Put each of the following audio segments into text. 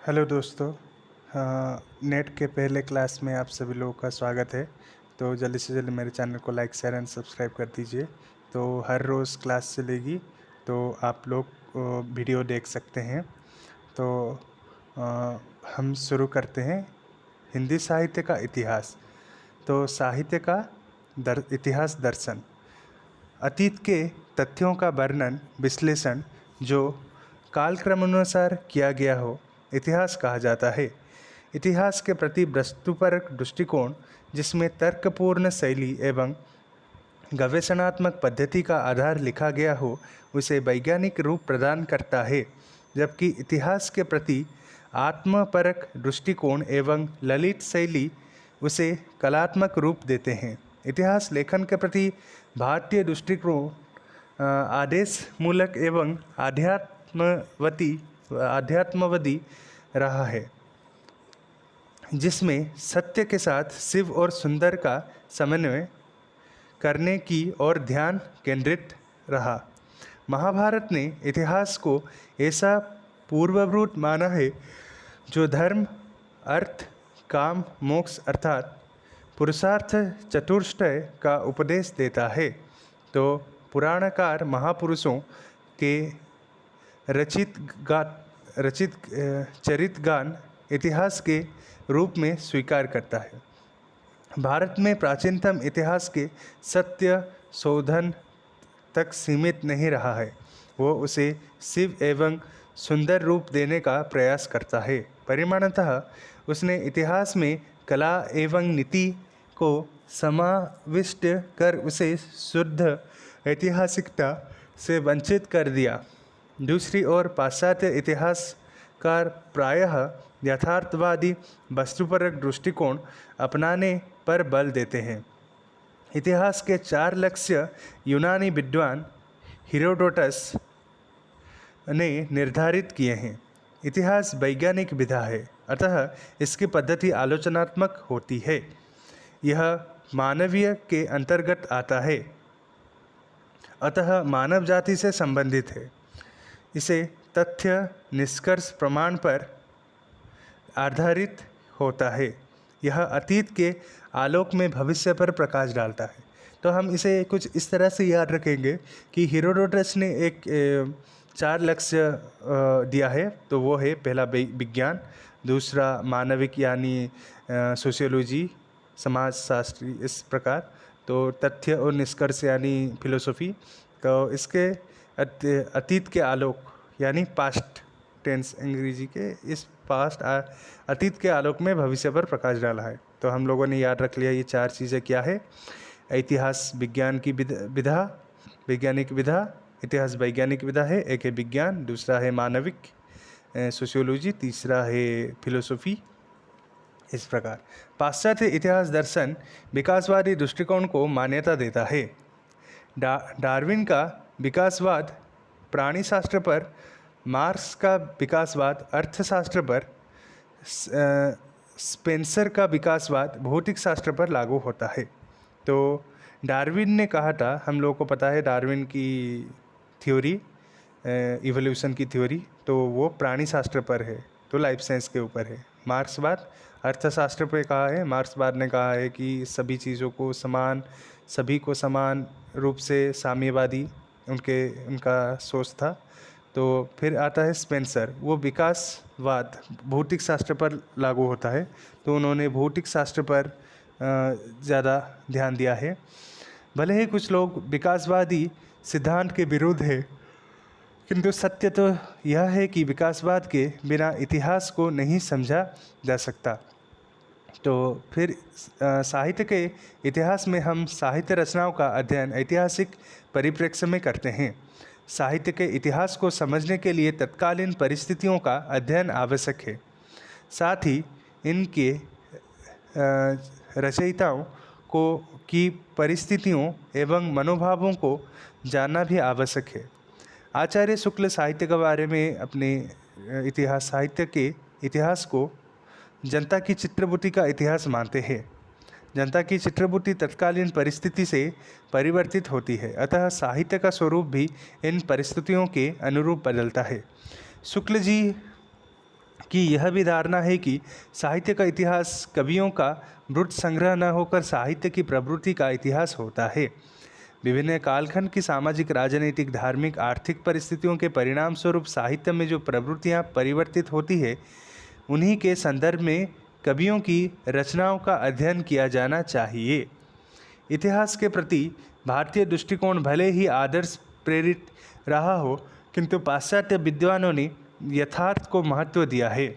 Hello दोस्तों। Net के पहले क्लास में आप सभी लोगों का स्वागत है। तो जल्दी से जल्दी मेरे चैनल को लाइक शेयर एंड सब्सक्राइब कर दीजिए। तो हर रोज़ क्लास चलेगी, तो आप लोग वीडियो देख सकते हैं। तो हम शुरू करते हैं। हिंदी साहित्य का इतिहास। तो साहित्य का इतिहास दर्शन, अतीत के तथ्यों का वर्णन विश्लेषण जो कालक्रमानुसार किया गया हो, इतिहास कहा जाता है। इतिहास के प्रति वस्तुपरक दृष्टिकोण, जिसमें तर्कपूर्ण शैली एवं गवेषणात्मक पद्धति का आधार लिखा गया हो, उसे वैज्ञानिक रूप प्रदान करता है। जबकि इतिहास के प्रति आत्मपरक दृष्टिकोण एवं ललित शैली उसे कलात्मक रूप देते हैं। इतिहास लेखन के प्रति भारतीय दृष्टिकोण आदेश मूलक एवं आध्यात्मवादी रहा है, जिसमें सत्य के साथ शिव और सुंदर का समन्वय करने की ओर ध्यान केंद्रित रहा। महाभारत ने इतिहास को ऐसा पूर्वभूत माना है जो धर्म, अर्थ, काम, मोक्ष अर्थात पुरुषार्थ चतुष्टय का उपदेश देता है। तो पुराणकार महापुरुषों के रचित चरित गान इतिहास के रूप में स्वीकार करता है। भारत में प्राचीनतम इतिहास के सत्य शोधन तक सीमित नहीं रहा है, वो उसे शिव एवं सुंदर रूप देने का प्रयास करता है। परिमाणतः उसने इतिहास में कला एवं नीति को समाविष्ट कर उसे शुद्ध ऐतिहासिकता से वंचित कर दिया। दूसरी ओर पाश्चात्य इतिहासकार प्रायः यथार्थवादी वस्तुपरक दृष्टिकोण अपनाने पर बल देते हैं। इतिहास के 4 लक्ष्य यूनानी विद्वान हेरोडोटस ने निर्धारित किए हैं। इतिहास वैज्ञानिक विधा है, अतः इसकी पद्धति आलोचनात्मक होती है। यह मानवीय के अंतर्गत आता है, अतः मानव जाति से संबंधित है। इसे तथ्य, निष्कर्ष, प्रमाण पर आधारित होता है। यह अतीत के आलोक में भविष्य पर प्रकाश डालता है। तो हम इसे कुछ इस तरह से याद रखेंगे कि हेरोडोटस ने एक 4 लक्ष्य दिया है। तो वो है, पहला विज्ञान, दूसरा मानविक यानी सोशियोलॉजी, समाजशास्त्री, इस प्रकार। तो तथ्य और निष्कर्ष यानी फिलोसॉफी। तो इसके अतीत के आलोक यानी पास्ट टेंस अंग्रेजी के, इस पास्ट अतीत के आलोक में भविष्य पर प्रकाश डाला है। तो हम लोगों ने याद रख लिया ये 4 चीज़ें क्या है। इतिहास विज्ञान की विधा, वैज्ञानिक विधा, इतिहास वैज्ञानिक विधा है, एक है विज्ञान, दूसरा है मानविक सोशियोलॉजी, तीसरा है फिलोसॉफी। इस प्रकार पाश्चात्य इतिहास दर्शन विकासवादी दृष्टिकोण को मान्यता देता है। डार्विन का विकासवाद प्राणी शास्त्र पर, मार्क्स का विकासवाद अर्थशास्त्र पर, स्पेंसर का विकासवाद भौतिक शास्त्र पर लागू होता है। तो डार्विन ने कहा था, हम लोगों को पता है डार्विन की थ्योरी, इवोल्यूशन की थ्योरी, तो वो प्राणी शास्त्र पर है, तो लाइफ साइंस के ऊपर है। मार्क्सवाद अर्थशास्त्र पे कहा है। मार्क्सवाद ने कहा है कि सभी चीज़ों को सभी को समान रूप से साम्यवादी उनका सोच था। तो फिर आता है स्पेंसर, वो विकासवाद भौतिक शास्त्र पर लागू होता है, तो उन्होंने भौतिक शास्त्र पर ज़्यादा ध्यान दिया है। भले ही कुछ लोग विकासवादी सिद्धांत के विरुद्ध है, किंतु सत्य तो यह है कि विकासवाद के बिना इतिहास को नहीं समझा जा सकता। तो फिर साहित्य के इतिहास में हम साहित्य रचनाओं का अध्ययन ऐतिहासिक परिप्रेक्ष्य में करते हैं। साहित्य के इतिहास को समझने के लिए तत्कालीन परिस्थितियों का अध्ययन आवश्यक है। साथ ही इनके रचयिताओं की परिस्थितियों एवं मनोभावों को जानना भी आवश्यक है। आचार्य शुक्ल साहित्य के बारे में अपने साहित्य के इतिहास को जनता की चित्रबुद्धि का इतिहास मानते हैं। जनता की चित्रबुद्धि तत्कालीन परिस्थिति से परिवर्तित होती है, अतः साहित्य का स्वरूप भी इन परिस्थितियों के अनुरूप बदलता है। शुक्ल जी कि यह भी धारणा है कि साहित्य का इतिहास कवियों का मृत संग्रह न होकर साहित्य की प्रवृत्ति का इतिहास होता है। विभिन्न कालखंड की सामाजिक, राजनीतिक, धार्मिक, आर्थिक परिस्थितियों के परिणाम स्वरूप साहित्य में जो प्रवृत्तियाँ परिवर्तित होती है, उन्हीं के संदर्भ में कवियों की रचनाओं का अध्ययन किया जाना चाहिए। इतिहास के प्रति भारतीय दृष्टिकोण भले ही आदर्श प्रेरित रहा हो, किंतु पाश्चात्य विद्वानों ने यथार्थ को महत्व दिया है।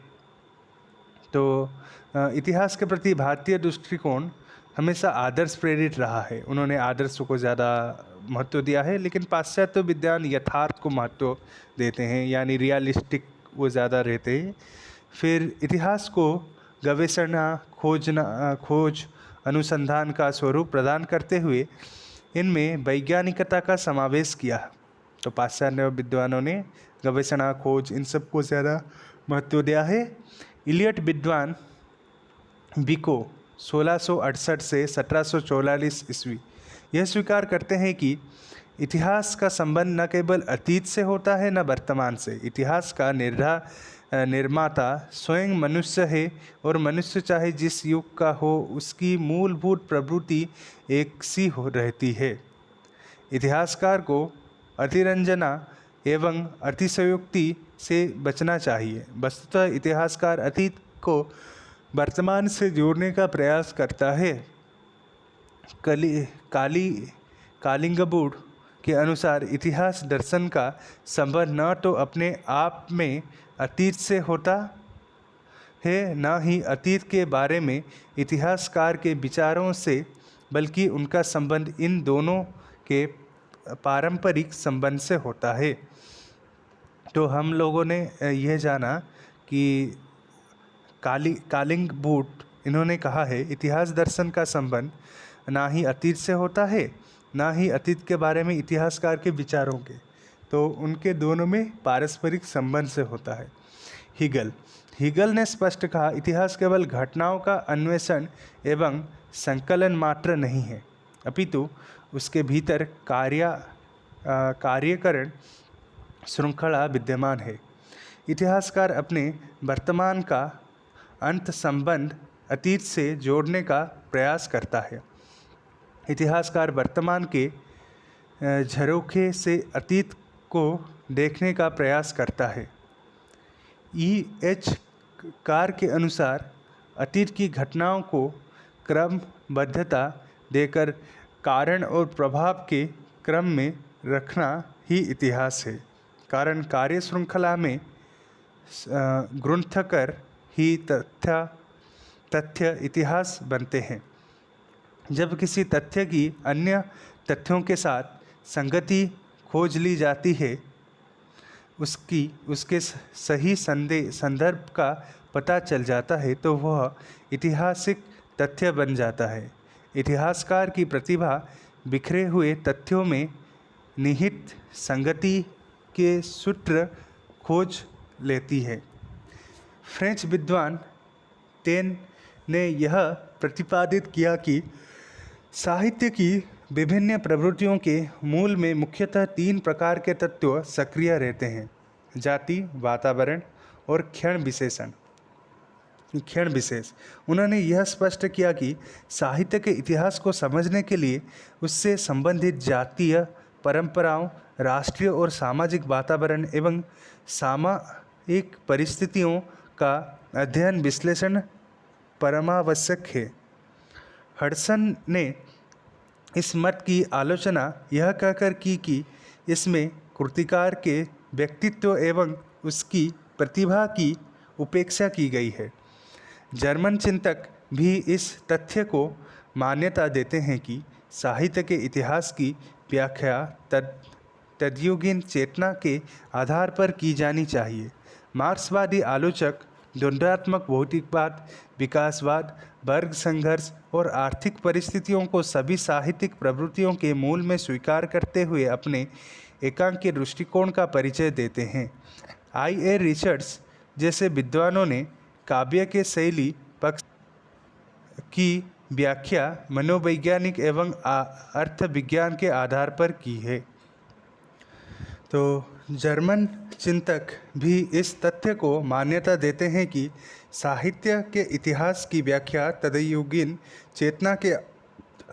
तो इतिहास के प्रति भारतीय दृष्टिकोण हमेशा आदर्श प्रेरित रहा है, उन्होंने आदर्श को ज़्यादा महत्व दिया है, लेकिन पाश्चात्य विद्वान यथार्थ को महत्व देते हैं, यानी रियलिस्टिक वो ज़्यादा रहते हैं। फिर इतिहास को गवेषणा, खोज, अनुसंधान का स्वरूप प्रदान करते हुए इनमें वैज्ञानिकता का समावेश किया। तो पाश्चात्य विद्वानों ने गवेषणा, खोज, इन सब को ज़्यादा महत्व दिया है। इलियट विद्वान बिको 1668 से 1744 ईस्वी यह स्वीकार करते हैं कि इतिहास का संबंध न केवल अतीत से होता है, न वर्तमान से। इतिहास का निर्माता स्वयं मनुष्य है, और मनुष्य चाहे जिस युग का हो, उसकी मूलभूत प्रवृत्ति एक सी हो रहती है। इतिहासकार को अतिरंजना एवं अतिशयोक्ति से बचना चाहिए। वस्तुतः इतिहासकार अतीत को वर्तमान से जोड़ने का प्रयास करता है। कालिंगबुड के अनुसार इतिहास दर्शन का संबंध न तो अपने आप में अतीत से होता है, न ही अतीत के बारे में इतिहासकार के विचारों से, बल्कि उनका संबंध इन दोनों के पारंपरिक संबंध से होता है। तो हम लोगों ने यह जाना कि कालिंगबुड इन्होंने कहा है इतिहास दर्शन का संबंध ना ही अतीत से होता है, ना ही अतीत के बारे में इतिहासकार के विचारों के, तो उनके दोनों में पारस्परिक संबंध से होता है। हीगल ने स्पष्ट कहा, इतिहास केवल घटनाओं का अन्वेषण एवं संकलन मात्र नहीं है, अपितु उसके भीतर कार्यकरण श्रृंखला विद्यमान है। इतिहासकार अपने वर्तमान का अंत संबंध अतीत से जोड़ने का प्रयास करता है। इतिहासकार वर्तमान के झरोखे से अतीत को देखने का प्रयास करता है। E.H. कार के अनुसार अतीत की घटनाओं को क्रमबद्धता देकर कारण और प्रभाव के क्रम में रखना ही इतिहास है। कारण कार्य श्रृंखला में ग्रंथकर ही तथ्य इतिहास बनते हैं। जब किसी तथ्य की अन्य तथ्यों के साथ संगति खोज ली जाती है, उसके सही संदर्भ का पता चल जाता है, तो वह ऐतिहासिक तथ्य बन जाता है। इतिहासकार की प्रतिभा बिखरे हुए तथ्यों में निहित संगति के सूत्र खोज लेती है। फ्रेंच विद्वान टेन ने यह प्रतिपादित किया कि साहित्य की विभिन्न प्रवृत्तियों के मूल में मुख्यतः 3 प्रकार के तत्व सक्रिय रहते हैं: जाति, वातावरण और क्षण विशेष। उन्होंने यह स्पष्ट किया कि साहित्य के इतिहास को समझने के लिए उससे संबंधित जातीय परंपराओं, राष्ट्रीय और सामाजिक वातावरण एवं सामायिक परिस्थितियों का अध्ययन विश्लेषण परमावश्यक है। हडसन ने इस मत की आलोचना यह कहकर की कि इसमें कृतिकार के व्यक्तित्व एवं उसकी प्रतिभा की उपेक्षा की गई है। जर्मन चिंतक भी इस तथ्य को मान्यता देते हैं कि साहित्य के इतिहास की व्याख्या तद्युगीन चेतना के आधार पर की जानी चाहिए। मार्क्सवादी आलोचक द्वंद्वात्मक भौतिकवाद, विकासवाद, वर्ग संघर्ष और आर्थिक परिस्थितियों को सभी साहित्यिक प्रवृत्तियों के मूल में स्वीकार करते हुए अपने एकांकी दृष्टिकोण का परिचय देते हैं। I.A. रिचर्ड्स जैसे विद्वानों ने काव्य के शैली पक्ष की व्याख्या मनोवैज्ञानिक एवं अर्थ विज्ञान के आधार पर की है। तो जर्मन चिंतक भी इस तथ्य को मान्यता देते हैं कि साहित्य के इतिहास की व्याख्या तदयुगीन चेतना के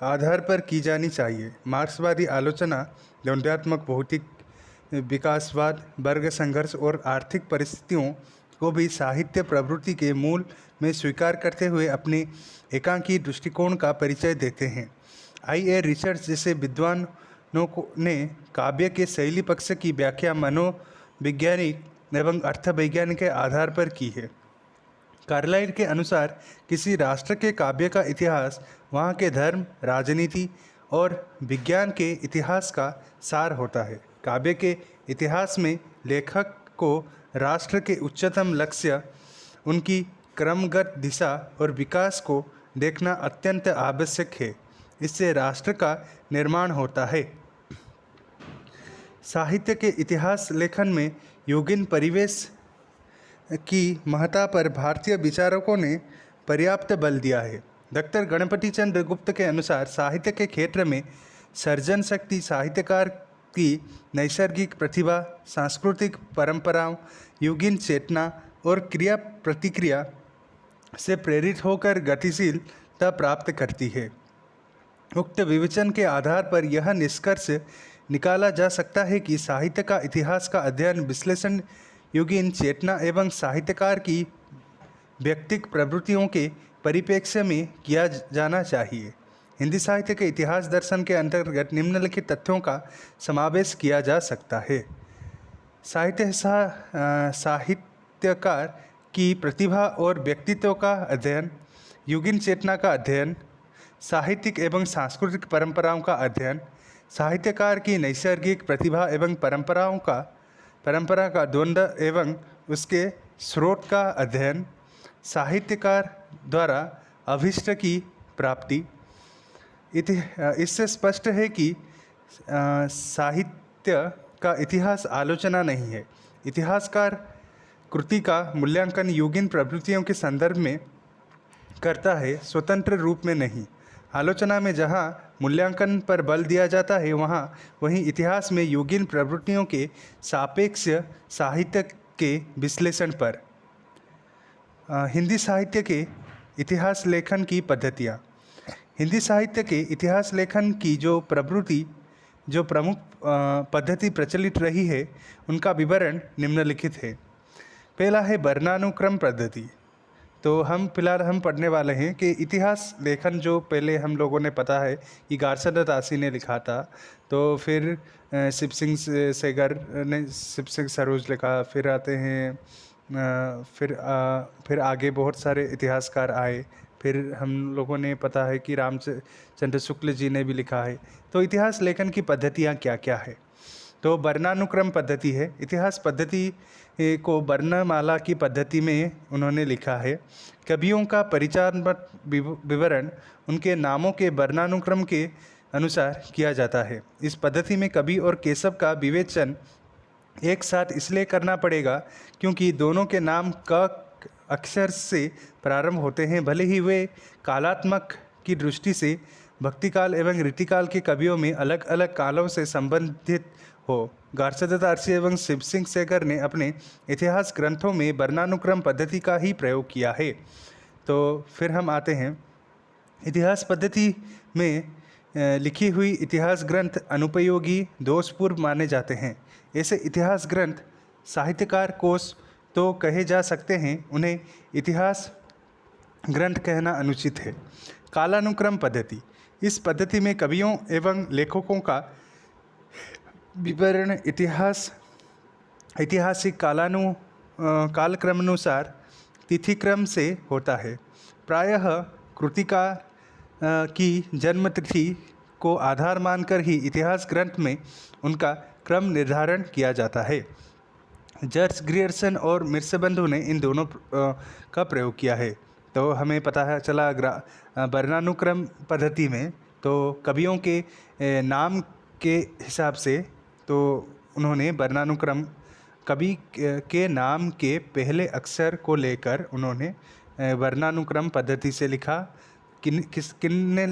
आधार पर की जानी चाहिए। मार्क्सवादी आलोचना द्वंद्वात्मक भौतिक विकासवाद, वर्ग संघर्ष और आर्थिक परिस्थितियों को भी साहित्य प्रवृत्ति के मूल में स्वीकार करते हुए अपने एकांकी दृष्टिकोण का परिचय देते हैं। आई.ए. रिचर्ड्स जैसे विद्वानों ने काव्य के शैली पक्ष की व्याख्या मनोवैज्ञानिक एवं अर्थवैज्ञानिक के आधार पर की है। कार्लाइल के अनुसार किसी राष्ट्र के काव्य का इतिहास वहाँ के धर्म, राजनीति और विज्ञान के इतिहास का सार होता है। काव्य के इतिहास में लेखक को राष्ट्र के उच्चतम लक्ष्य, उनकी क्रमगत दिशा और विकास को देखना अत्यंत आवश्यक है। इससे राष्ट्र का निर्माण होता है। साहित्य के इतिहास लेखन में योगिन परिवेश की महत्ता पर भारतीय विचारकों ने पर्याप्त बल दिया है। डॉक्टर गणपति चंद्र गुप्त के अनुसार साहित्य के क्षेत्र में सर्जन शक्ति साहित्यकार की नैसर्गिक प्रतिभा, सांस्कृतिक परंपराओं, योगिन चेतना और क्रिया प्रतिक्रिया से प्रेरित होकर गतिशीलता प्राप्त करती है। उक्त विवेचन के आधार पर यह निष्कर्ष निकाला जा सकता है कि साहित्य का इतिहास का अध्ययन विश्लेषण योगिन चेतना एवं साहित्यकार की व्यक्तिक प्रवृत्तियों के परिप्रेक्ष्य में किया जाना चाहिए। हिंदी साहित्य के इतिहास दर्शन के अंतर्गत निम्नलिखित तथ्यों का समावेश किया जा सकता है। साहित्यकार की प्रतिभा और व्यक्तित्व का अध्ययन, योगिन चेतना का अध्ययन, साहित्यिक एवं सांस्कृतिक परंपराओं का अध्ययन, साहित्यकार की नैसर्गिक प्रतिभा एवं परंपरा का द्वंद्व एवं उसके स्रोत का अध्ययन, साहित्यकार द्वारा अभीष्ट की प्राप्ति। इससे स्पष्ट है कि साहित्य का इतिहास आलोचना नहीं है। इतिहासकार कृति का मूल्यांकन योगिन प्रवृत्तियों के संदर्भ में करता है, स्वतंत्र रूप में नहीं। आलोचना में जहाँ मूल्यांकन पर बल दिया जाता है, वहीं इतिहास में योगिन प्रवृत्तियों के सापेक्ष साहित्य के विश्लेषण पर। हिंदी साहित्य के इतिहास लेखन की पद्धतियाँ। हिंदी साहित्य के इतिहास लेखन की जो प्रमुख पद्धति प्रचलित रही है, उनका विवरण निम्नलिखित है। पहला है वर्णानुक्रम पद्धति। तो फिलहाल हम पढ़ने वाले हैं कि इतिहास लेखन जो पहले हम लोगों ने पता है कि गारसदत्त आसी ने लिखा था, तो फिर शिव सिंह सेगर ने शिव सिंह सरोज लिखा, फिर आते हैं फिर आगे बहुत सारे इतिहासकार आए, फिर हम लोगों ने पता है कि रामचंद्र शुक्ल जी ने भी लिखा है। तो इतिहास लेखन की पद्धतियाँ क्या क्या है? तो वर्णानुक्रम पद्धति है। इतिहास पद्धति को वर्णमाला की पद्धति में उन्होंने लिखा है। कवियों का परिचयात्मक विवरण उनके नामों के वर्णानुक्रम के अनुसार किया जाता है। इस पद्धति में कवि और केशव का विवेचन एक साथ इसलिए करना पड़ेगा क्योंकि दोनों के नाम क अक्षर से प्रारंभ होते हैं, भले ही वे कालात्मक की दृष्टि से भक्तिकाल एवं रीतिकाल के कवियों में अलग अलग कालों से संबंधित हो। गारसदत्त आसी एवं शिव सिंह सेगर ने अपने इतिहास ग्रंथों में वर्णानुक्रम पद्धति का ही प्रयोग किया है। तो फिर हम आते हैं, इतिहास पद्धति में लिखी हुई इतिहास ग्रंथ अनुपयोगी, दोषपूर्ण माने जाते हैं। ऐसे इतिहास ग्रंथ साहित्यकार कोश तो कहे जा सकते हैं, उन्हें इतिहास ग्रंथ कहना अनुचित है। कालानुक्रम पद्धति। इस पद्धति में कवियों एवं लेखकों का विवरण ऐतिहासिक कालक्रमानुसार तिथिक्रम से होता है। प्रायः कृतिकार की जन्मतिथि को आधार मानकर ही इतिहास ग्रंथ में उनका क्रम निर्धारण किया जाता है। जॉर्ज ग्रियर्सन और मिर्सेबंधु ने इन दोनों का प्रयोग किया है। तो हमें पता है चला वर्णानुक्रम पद्धति में तो कवियों के नाम के हिसाब से तो उन्होंने वर्णानुक्रम कवि के नाम के पहले अक्षर को लेकर उन्होंने वर्णानुक्रम पद्धति से लिखा। किन्होंने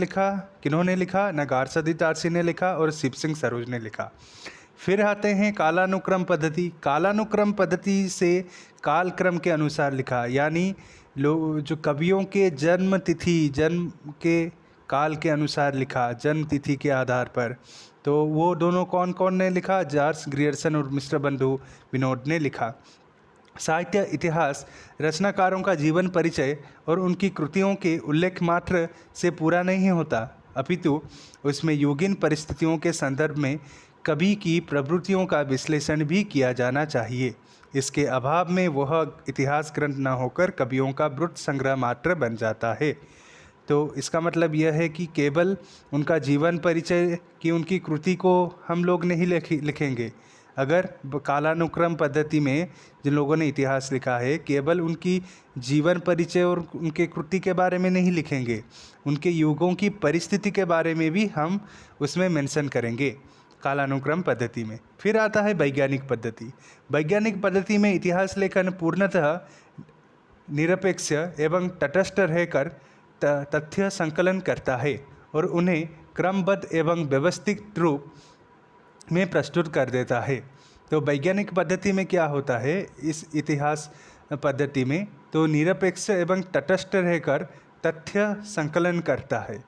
लिखा? न गारसदत्त आसी ने लिखा और शिव सिंह सरोज ने लिखा। फिर आते हैं कालानुक्रम पद्धति। कालानुक्रम पद्धति से कालक्रम के अनुसार लिखा, यानी जो कवियों के जन्म तिथि, जन्म के काल के अनुसार लिखा, जन्म तिथि के आधार पर। तो वो दोनों कौन कौन ने लिखा? जॉर्ज ग्रियर्सन और मिस्टर बंधु विनोद ने लिखा। साहित्य इतिहास रचनाकारों का जीवन परिचय और उनकी कृतियों के उल्लेख मात्र से पूरा नहीं होता, अपितु उसमें युगीन परिस्थितियों के संदर्भ में कवि की प्रवृत्तियों का विश्लेषण भी किया जाना चाहिए। इसके अभाव में वह इतिहास ग्रंथ न होकर कवियों का ब्रुट संग्रह मात्र बन जाता है। तो इसका मतलब यह है कि केवल उनका जीवन परिचय की उनकी कृति को हम लोग नहीं लिखेंगे। अगर कालानुक्रम पद्धति में जिन लोगों ने इतिहास लिखा है, केवल उनकी जीवन परिचय और उनके कृति के बारे में नहीं लिखेंगे, उनके युगों की परिस्थिति के बारे में भी हम उसमें मेंशन करेंगे कालानुक्रम पद्धति में। फिर आता है वैज्ञानिक पद्धति। वैज्ञानिक पद्धति में इतिहास लेखन पूर्णतः निरपेक्ष एवं तटस्थ रहकर तथ्य संकलन करता है और उन्हें क्रमबद्ध एवं व्यवस्थित रूप में प्रस्तुत कर देता है। तो वैज्ञानिक पद्धति में क्या होता है इस इतिहास पद्धति में? तो निरपेक्ष एवं तटस्थ रहकर तथ्य संकलन करता है,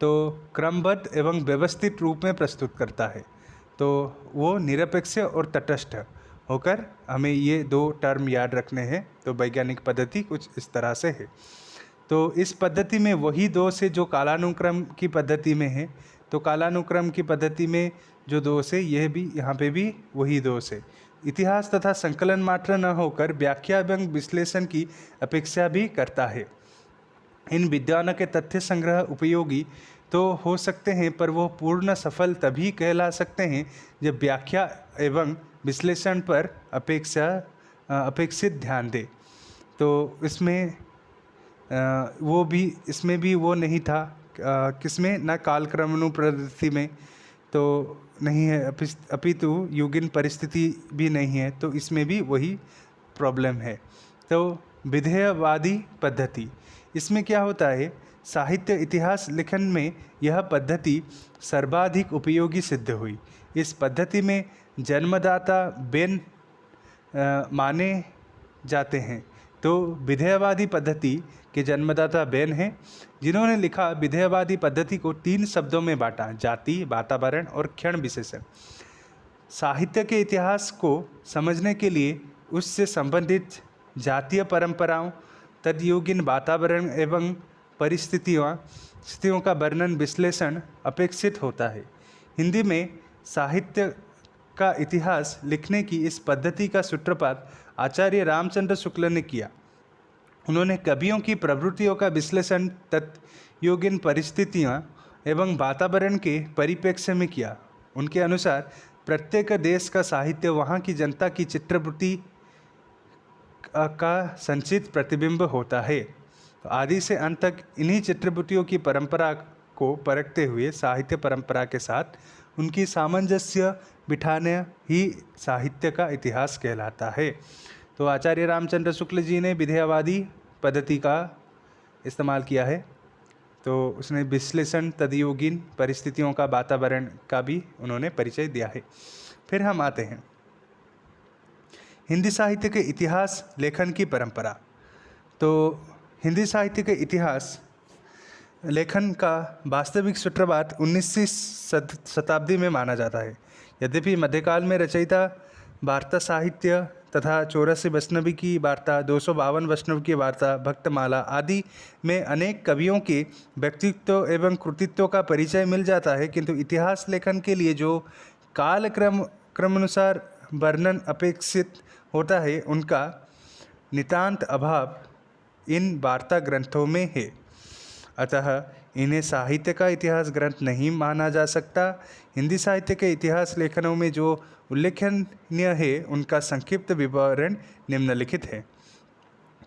तो क्रमबद्ध एवं व्यवस्थित रूप में प्रस्तुत करता है। तो वो निरपेक्ष और तटस्थ होकर, हमें ये दो टर्म याद रखने हैं। तो वैज्ञानिक पद्धति कुछ इस तरह से है। तो इस पद्धति में वही दोष है जो कालानुक्रम की पद्धति में है। तो कालानुक्रम की पद्धति में जो दोष है, यह भी यहाँ पे भी वही दोष है। इतिहास तथा संकलन मात्र न होकर व्याख्या एवं विश्लेषण की अपेक्षा भी करता है। इन विद्वानों के तथ्य संग्रह उपयोगी तो हो सकते हैं, पर वो पूर्ण सफल तभी कहला सकते हैं जब व्याख्या एवं विश्लेषण पर अपेक्षित ध्यान दे। तो इसमें इसमें भी वो नहीं था, किसमें? ना कालक्रमानुपद्धति में तो नहीं है, अपितु युगीन परिस्थिति भी नहीं है, तो इसमें भी वही प्रॉब्लम है। तो विधेयवादी पद्धति, इसमें क्या होता है? साहित्य इतिहास लेखन में यह पद्धति सर्वाधिक उपयोगी सिद्ध हुई। इस पद्धति में जन्मदाता बेन माने जाते हैं। तो विधेयवादी पद्धति के जन्मदाता बेन हैं, जिन्होंने लिखा। विधेयवादी पद्धति को 3 शब्दों में बांटा: जाति, वातावरण और क्षण विशेषण। साहित्य के इतिहास को समझने के लिए उससे संबंधित जातीय परंपराओं, तदयुगीन वातावरण एवं परिस्थितियों का वर्णन विश्लेषण अपेक्षित होता है। हिंदी में साहित्य का इतिहास लिखने की इस पद्धति का सूत्रपात आचार्य रामचंद्र शुक्ल ने किया। उन्होंने कवियों की प्रवृत्तियों का विश्लेषण तत्योगिन परिस्थितियाँ एवं वातावरण के परिप्रेक्ष्य में किया। उनके अनुसार प्रत्येक देश का साहित्य वहाँ की जनता की चित्रवृत्ति का संचित प्रतिबिंब होता है। तो आदि से अंत तक इन्हीं चित्रवृत्तियों की परंपरा को परखते हुए साहित्य परंपरा के साथ उनकी सामंजस्य बिठाने ही साहित्य का इतिहास कहलाता है। तो आचार्य रामचंद्र शुक्ल जी ने विधेयवादी पद्धति का इस्तेमाल किया है। तो उसने विश्लेषण, तदयुगीन परिस्थितियों का, वातावरण का भी उन्होंने परिचय दिया है। फिर हम आते हैं हिंदी साहित्य के इतिहास लेखन की परंपरा। तो हिंदी साहित्य के इतिहास लेखन का वास्तविक सूत्रपात 19वीं शताब्दी में माना जाता है। यद्यपि मध्यकाल में रचयिता वार्ता साहित्य तथा 84 वैष्णवी की वार्ता, 252 वैष्णव की वार्ता, भक्तमाला आदि में अनेक कवियों के व्यक्तित्व एवं कृतित्व का परिचय मिल जाता है, किंतु इतिहास लेखन के लिए जो क्रमानुसार वर्णन अपेक्षित होता है, उनका नितांत अभाव इन वार्ता ग्रंथों में है। अतः इन्हें साहित्य का इतिहास ग्रंथ नहीं माना जा सकता। हिंदी साहित्य के इतिहास लेखनों में जो उल्लेखनीय है, उनका संक्षिप्त विवरण निम्नलिखित है।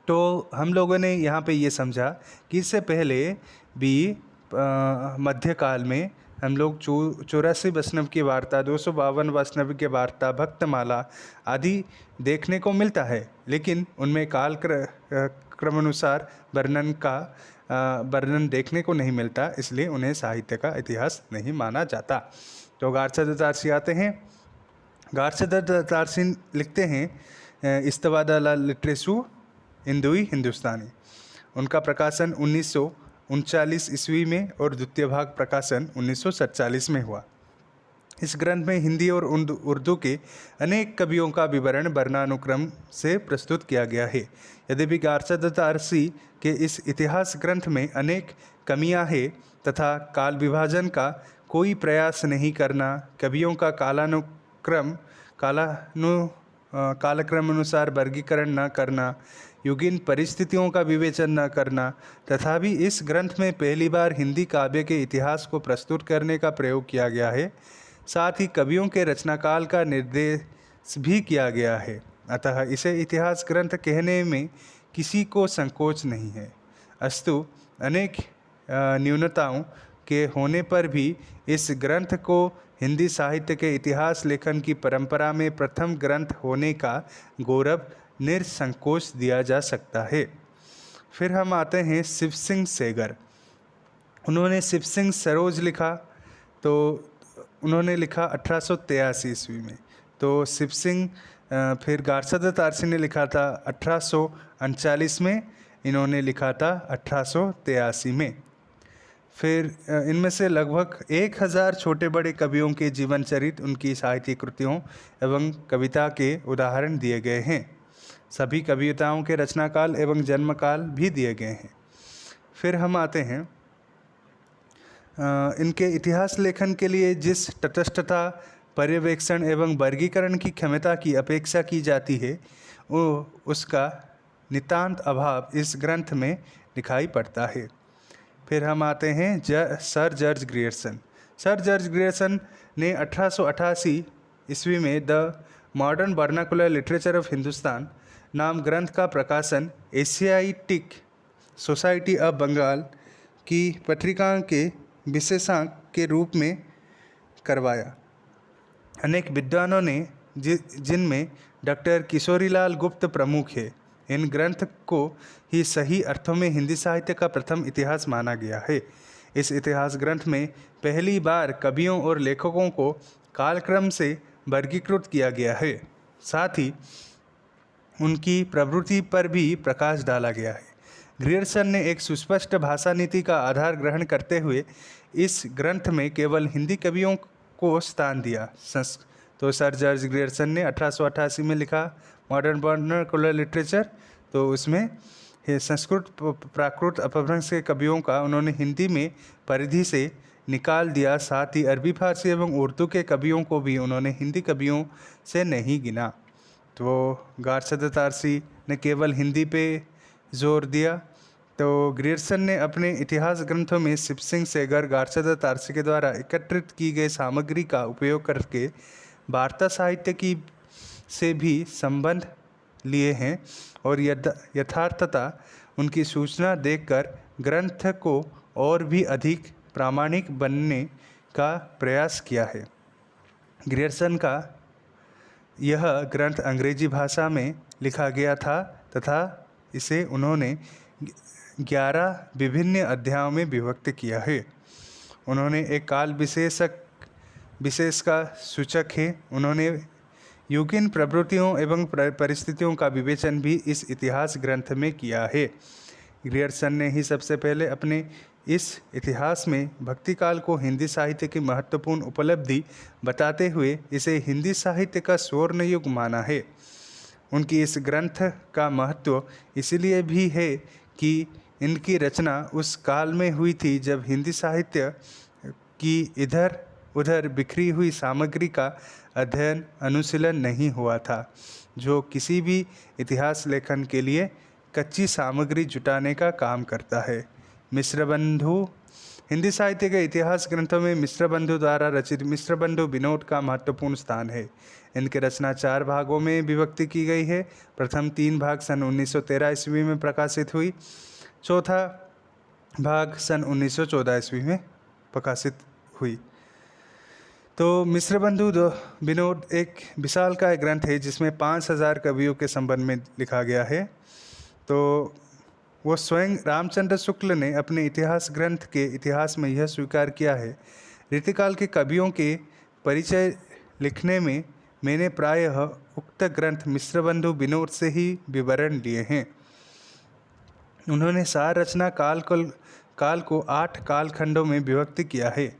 तो हम लोगों ने यहाँ पे ये समझा कि इससे पहले भी मध्यकाल में हम लोग 84 वैष्णव की वार्ता, 252 वैष्णव की वार्ता, भक्तमाला आदि देखने को मिलता है, लेकिन उनमें काल क्रमानुसार वर्णन देखने को नहीं मिलता, इसलिए उन्हें साहित्य का इतिहास नहीं माना जाता। तो गार्चा आते हैं। गार्सद तारसी लिखते हैं इस्तवादा लिटरेसू हिंदुई हिंदुस्तानी। उनका प्रकाशन 1939 ईस्वी में और द्वितीय भाग प्रकाशन 1947 में हुआ। इस ग्रंथ में हिंदी और उर्दू के अनेक कवियों का विवरण वर्णानुक्रम से प्रस्तुत किया गया है। यद्यपि गार्सद तारसी के इस इतिहास ग्रंथ में अनेक कमियां हैं तथा काल विभाजन का कोई प्रयास नहीं करना, कवियों का कालक्रम अनुसार वर्गीकरण न करना, युगीन परिस्थितियों का विवेचन न करना, तथापि इस ग्रंथ में पहली बार हिंदी काव्य के इतिहास को प्रस्तुत करने का प्रयोग किया गया है। साथ ही कवियों के रचनाकाल का निर्देश भी किया गया है। अतः इसे इतिहास ग्रंथ कहने में किसी को संकोच नहीं है। अस्तु अनेक न्यूनताओं के होने पर भी इस ग्रंथ को हिंदी साहित्य के इतिहास लेखन की परंपरा में प्रथम ग्रंथ होने का गौरव निसंकोच दिया जा सकता है। फिर हम आते हैं शिव सिंह सेगर। उन्होंने शिव सिंह सरोज लिखा, तो उन्होंने लिखा 1883 ईस्वी में। तो शिव सिंह फिर गार्सद तारसी ने लिखा था 1839 में, इन्होंने लिखा था 1883 में। फिर इनमें से लगभग 1000 छोटे बड़े कवियों के जीवन चरित्र, उनकी साहित्यिक कृतियों एवं कविता के उदाहरण दिए गए हैं। सभी कविताओं के रचनाकाल एवं जन्मकाल भी दिए गए हैं। फिर हम आते हैं इनके इतिहास लेखन के लिए जिस तटस्थता, पर्यवेक्षण एवं वर्गीकरण की क्षमता की अपेक्षा की जाती है, वो उसका नितांत अभाव इस ग्रंथ में दिखाई पड़ता है। फिर हम आते हैं sir George Grierson. Sir George Grierson ने 1888 ईस्वी में the modern vernacular literature of Hindustan नाम ग्रंथ का प्रकाशन एशियाटिक सोसाइटी ऑफ बंगाल की पत्रिका के विशेषांक के रूप में करवाया। अनेक विद्वानों ने जिनमें डॉक्टर किशोरीलाल गुप्त प्रमुख है, इन ग्रंथ को ही सही अर्थों में हिंदी साहित्य का प्रथम इतिहास माना गया है। इस इतिहास ग्रंथ में पहली बार कवियों और लेखकों को कालक्रम से वर्गीकृत किया गया है। साथ ही उनकी प्रवृत्ति पर भी प्रकाश डाला गया है। ग्रियर्सन ने एक सुस्पष्ट भाषा नीति का आधार ग्रहण करते हुए इस ग्रंथ में केवल हिंदी कवियों को स्थान दिया। तो सर जॉर्ज ग्रियर्सन ने 1888 में लिखा मॉडर्न वर्नाकुलर लिटरेचर, तो उसमें संस्कृत प्राकृत अपभ्रंश के कवियों का उन्होंने हिंदी में परिधि से निकाल दिया। साथ ही अरबी फारसी एवं उर्दू के कवियों को भी उन्होंने हिंदी कवियों से नहीं गिना। तो गार्सद तारसी ने केवल हिंदी पे जोर दिया। तो ग्रियर्सन ने अपने इतिहास ग्रंथों में शिव सिंह सेगर, गार्सद तारसी के द्वारा एकत्रित की गई सामग्री का उपयोग करके वार्ता साहित्य की से भी संबंध लिए हैं और यथार्थता उनकी सूचना देखकर ग्रंथ को और भी अधिक प्रामाणिक बनने का प्रयास किया है। ग्रियर्सन का यह ग्रंथ अंग्रेजी भाषा में लिखा गया था तथा इसे उन्होंने 11 विभिन्न अध्यायों में विभक्त किया है। उन्होंने एक काल विशेष का सूचक है। उन्होंने युगीन प्रवृत्तियों एवं परिस्थितियों का विवेचन भी इस इतिहास ग्रंथ में किया है। ग्रियर्सन ने ही सबसे पहले अपने इस इतिहास में भक्ति काल को हिंदी साहित्य की महत्वपूर्ण उपलब्धि बताते हुए इसे हिंदी साहित्य का स्वर्ण युग माना है। उनकी इस ग्रंथ का महत्व इसलिए भी है कि इनकी रचना उस काल में हुई थी जब हिंदी साहित्य की इधर उधर बिखरी हुई सामग्री का अध्ययन अनुशीलन नहीं हुआ था, जो किसी भी इतिहास लेखन के लिए कच्ची सामग्री जुटाने का काम करता है। मिश्रबंधु हिंदी साहित्य के इतिहास ग्रंथों में मिश्रबंधु द्वारा रचित मिश्रबंधु विनोद का महत्वपूर्ण स्थान है। इनकी रचना 4 भागों में विभक्ति की गई है। प्रथम 3 भाग सन 1913 ईस्वी में प्रकाशित हुई, चौथा भाग सन 1914 ईस्वी में प्रकाशित हुई। तो मिश्रबंधु विनोद एक विशालकाय ग्रंथ है जिसमें 5000 कवियों के संबंध में लिखा गया है। तो वो स्वयं रामचंद्र शुक्ल ने अपने इतिहास ग्रंथ के इतिहास में यह स्वीकार किया है, रीतिकाल के कवियों के परिचय लिखने में मैंने प्रायः उक्त ग्रंथ मिश्रबंधु विनोद से ही विवरण लिए हैं। उन्होंने सार रचना काल को 8 कालखंडों में विभक्त किया है।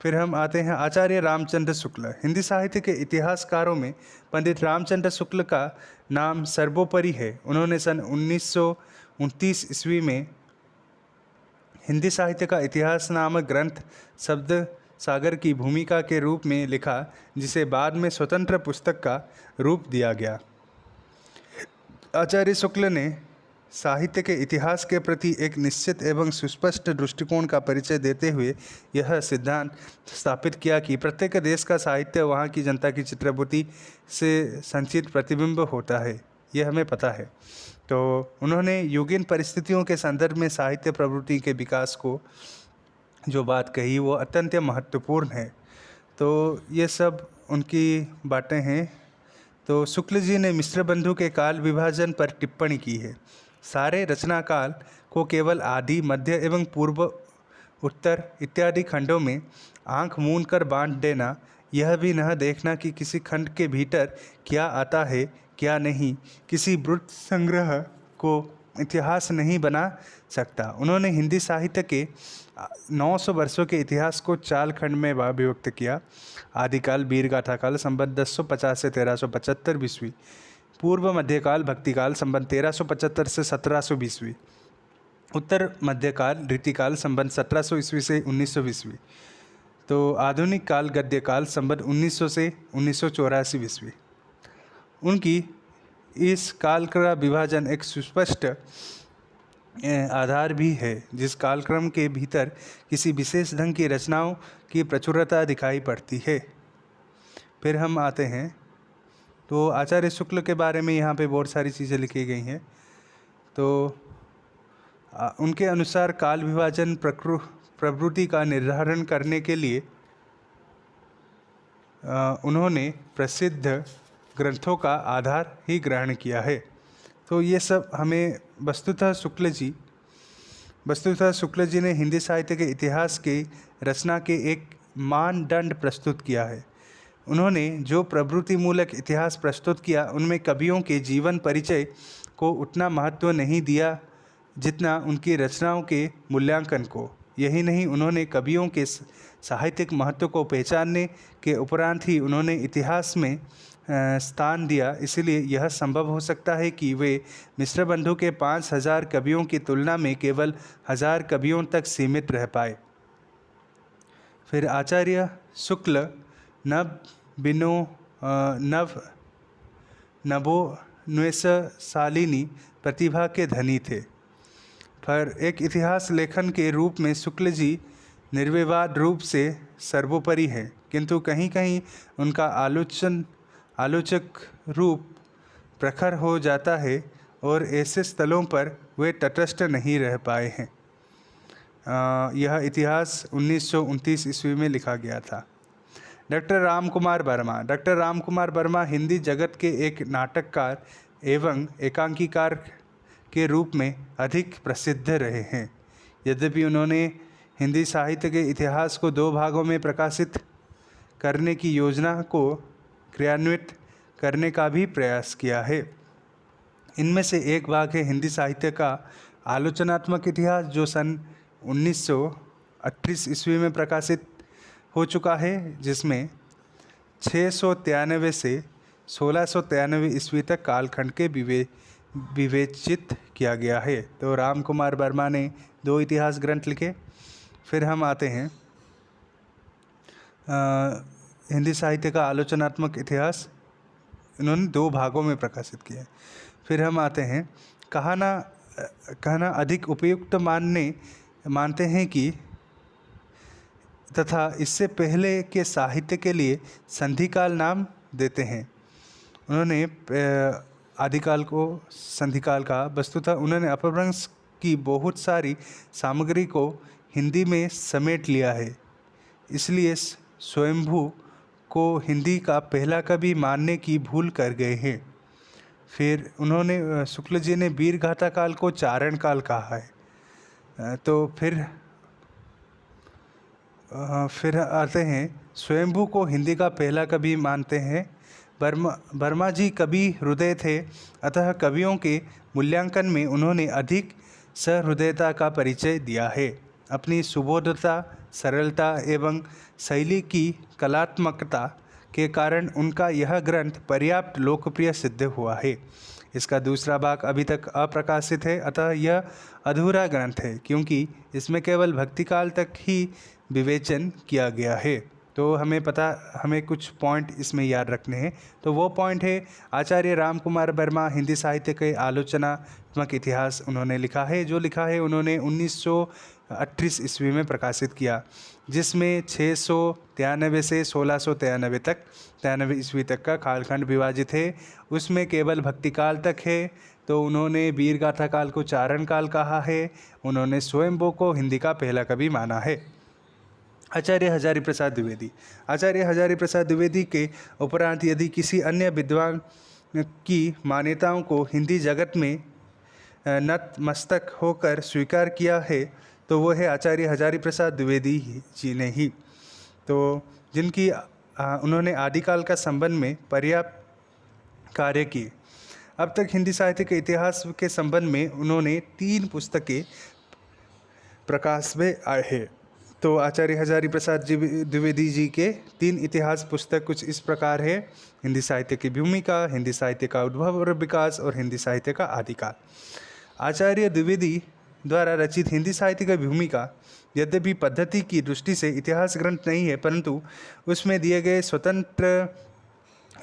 फिर हम आते हैं आचार्य रामचंद्र शुक्ल। हिंदी साहित्य के इतिहासकारों में पंडित रामचंद्र शुक्ल का नाम सर्वोपरि है। उन्होंने सन 1929 ईस्वी में हिंदी साहित्य का इतिहास नामक ग्रंथ शब्द सागर की भूमिका के रूप में लिखा, जिसे बाद में स्वतंत्र पुस्तक का रूप दिया गया। आचार्य शुक्ल ने साहित्य के इतिहास के प्रति एक निश्चित एवं सुस्पष्ट दृष्टिकोण का परिचय देते हुए यह सिद्धांत स्थापित किया कि प्रत्येक देश का साहित्य वहाँ की जनता की चित्रबुद्धि से संचित प्रतिबिंब होता है। यह हमें पता है। तो उन्होंने युगीन परिस्थितियों के संदर्भ में साहित्य प्रवृत्ति के विकास को जो बात कही वो अत्यंत महत्वपूर्ण है। तो ये सब उनकी बातें हैं। तो शुक्ल जी ने मिश्रबंधु के काल विभाजन पर टिप्पणी की है। सारे रचना काल को केवल आदि, मध्य एवं पूर्व, उत्तर इत्यादि खंडों में आंख मूंद कर बांट देना, यह भी न देखना कि किसी खंड के भीतर क्या आता है क्या नहीं, किसी वृत्त संग्रह को इतिहास नहीं बना सकता। उन्होंने हिंदी साहित्य के 900 वर्षों के इतिहास को 4 खंड में विभक्त किया। आदिकाल, वीरगाथा काल, संबत 1050 से 1375 ईस्वी। पूर्व मध्यकाल, भक्तिकाल, संबत 1375 से 1720 ईस्वी। उत्तर मध्यकाल, रीतिकाल, संबत 1700 ईस्वी से 1900 ईस्वी। तो आधुनिक काल, गद्यकाल, संबत 1900 से 1984 ईस्वी। उनकी इस काल का विभाजन एक सुस्पष्ट आधार भी है, जिस कालक्रम के भीतर किसी विशेष ढंग की रचनाओं की प्रचुरता दिखाई पड़ती है। फिर हम आते हैं तो आचार्य शुक्ल के बारे में यहाँ पे बहुत सारी चीज़ें लिखी गई हैं। तो उनके अनुसार काल विभाजन प्रवृत्ति का निर्धारण करने के लिए उन्होंने प्रसिद्ध ग्रंथों का आधार ही ग्रहण किया है। तो ये सब हमें वस्तुतः शुक्ल जी ने हिंदी साहित्य के इतिहास की रचना के एक मानदंड प्रस्तुत किया है। उन्होंने जो प्रवृत्ति मूलक इतिहास प्रस्तुत किया, उनमें कवियों के जीवन परिचय को उतना महत्व नहीं दिया जितना उनकी रचनाओं के मूल्यांकन को। यही नहीं, उन्होंने कवियों के साहित्यिक महत्व को पहचानने के उपरांत ही उन्होंने इतिहास में स्थान दिया। इसलिए यह संभव हो सकता है कि वे मिश्रबंधु के 5000 कवियों की तुलना में केवल 1000 कवियों तक सीमित रह पाए। फिर आचार्य शुक्ल नवोन्मेषशालिनी प्रतिभा के धनी थे। पर एक इतिहास लेखन के रूप में शुक्ल जी निर्विवाद रूप से सर्वोपरि हैं, किंतु कहीं कहीं उनका आलोचक रूप प्रखर हो जाता है और ऐसे स्थलों पर वे तटस्थ नहीं रह पाए हैं। यह इतिहास 1929 ईस्वी में लिखा गया था। डॉक्टर रामकुमार वर्मा हिंदी जगत के एक नाटककार एवं एकांकीकार के रूप में अधिक प्रसिद्ध रहे हैं। यद्यपि उन्होंने हिंदी साहित्य के इतिहास को 2 भागों में प्रकाशित करने की योजना को क्रियान्वित करने का भी प्रयास किया है। इनमें से एक भाग है हिंदी साहित्य का आलोचनात्मक इतिहास, जो सन 1938 ईस्वी में प्रकाशित हो चुका है, जिसमें 693 से 1693 ईस्वी तक कालखंड के विवेचित किया गया है। तो रामकुमार वर्मा ने 2 इतिहास ग्रंथ लिखे। फिर हम आते हैं हिंदी साहित्य का आलोचनात्मक इतिहास, इन्होंने 2 भागों में प्रकाशित किया है। फिर हम आते हैं कहना अधिक उपयुक्त मानते हैं कि तथा इससे पहले के साहित्य के लिए संधिकाल नाम देते हैं। उन्होंने आदिकाल को संधिकाल कहा। वस्तुतः उन्होंने अपभ्रंश की बहुत सारी सामग्री को हिंदी में समेट लिया है, इसलिए स्वयंभू को हिंदी का पहला कवि मानने की भूल कर गए हैं। फिर उन्होंने शुक्ल जी ने वीरगाथा काल को चारण काल कहा है। तो फिर आते हैं स्वयंभू को हिंदी का पहला कवि मानते हैं वर्मा जी कवि हृदय थे, अतः कवियों के मूल्यांकन में उन्होंने अधिक सहृदयता का परिचय दिया है। अपनी सुबोधता, सरलता एवं शैली की कलात्मकता के कारण उनका यह ग्रंथ पर्याप्त लोकप्रिय सिद्ध हुआ है। इसका दूसरा भाग अभी तक अप्रकाशित है, अतः यह अधूरा ग्रंथ है क्योंकि इसमें केवल भक्तिकाल तक ही विवेचन किया गया है। तो हमें कुछ पॉइंट इसमें याद रखने हैं। तो वो पॉइंट है, आचार्य रामकुमार वर्मा हिंदी साहित्य के आलोचनात्मक इतिहास उन्होंने लिखा है। जो लिखा है उन्होंने 1938 ईस्वी में प्रकाशित किया, जिसमें 693 से 1693 तक 93 ईस्वी तक का कालखंड विभाजित है। उसमें केवल भक्तिकाल तक है। तो उन्होंने वीर गाथा काल को चारण काल कहा है। उन्होंने स्वयंभू को हिंदी का पहला कवि माना है। आचार्य हजारी प्रसाद द्विवेदी। आचार्य हजारी प्रसाद द्विवेदी के उपरांत यदि किसी अन्य विद्वान की मान्यताओं को हिंदी जगत में नतमस्तक होकर स्वीकार किया है तो वो है आचार्य हजारी प्रसाद द्विवेदी जी ने ही। तो जिनकी उन्होंने आदिकाल का संबंध में पर्याप्त कार्य किए। अब तक हिंदी साहित्य के इतिहास के संबंध में उन्होंने 3 पुस्तकें प्रकाश में आए हैं। तो आचार्य हजारी प्रसाद द्विवेदी जी के 3 इतिहास पुस्तक कुछ इस प्रकार है: हिंदी साहित्य की भूमिका, हिंदी साहित्य का उद्भव और विकास और हिंदी साहित्य का आदिकाल। आचार्य द्विवेदी द्वारा रचित हिंदी साहित्य की भूमिका यद्यपि पद्धति की दृष्टि से इतिहास ग्रंथ नहीं है, परंतु उसमें दिए गए स्वतंत्र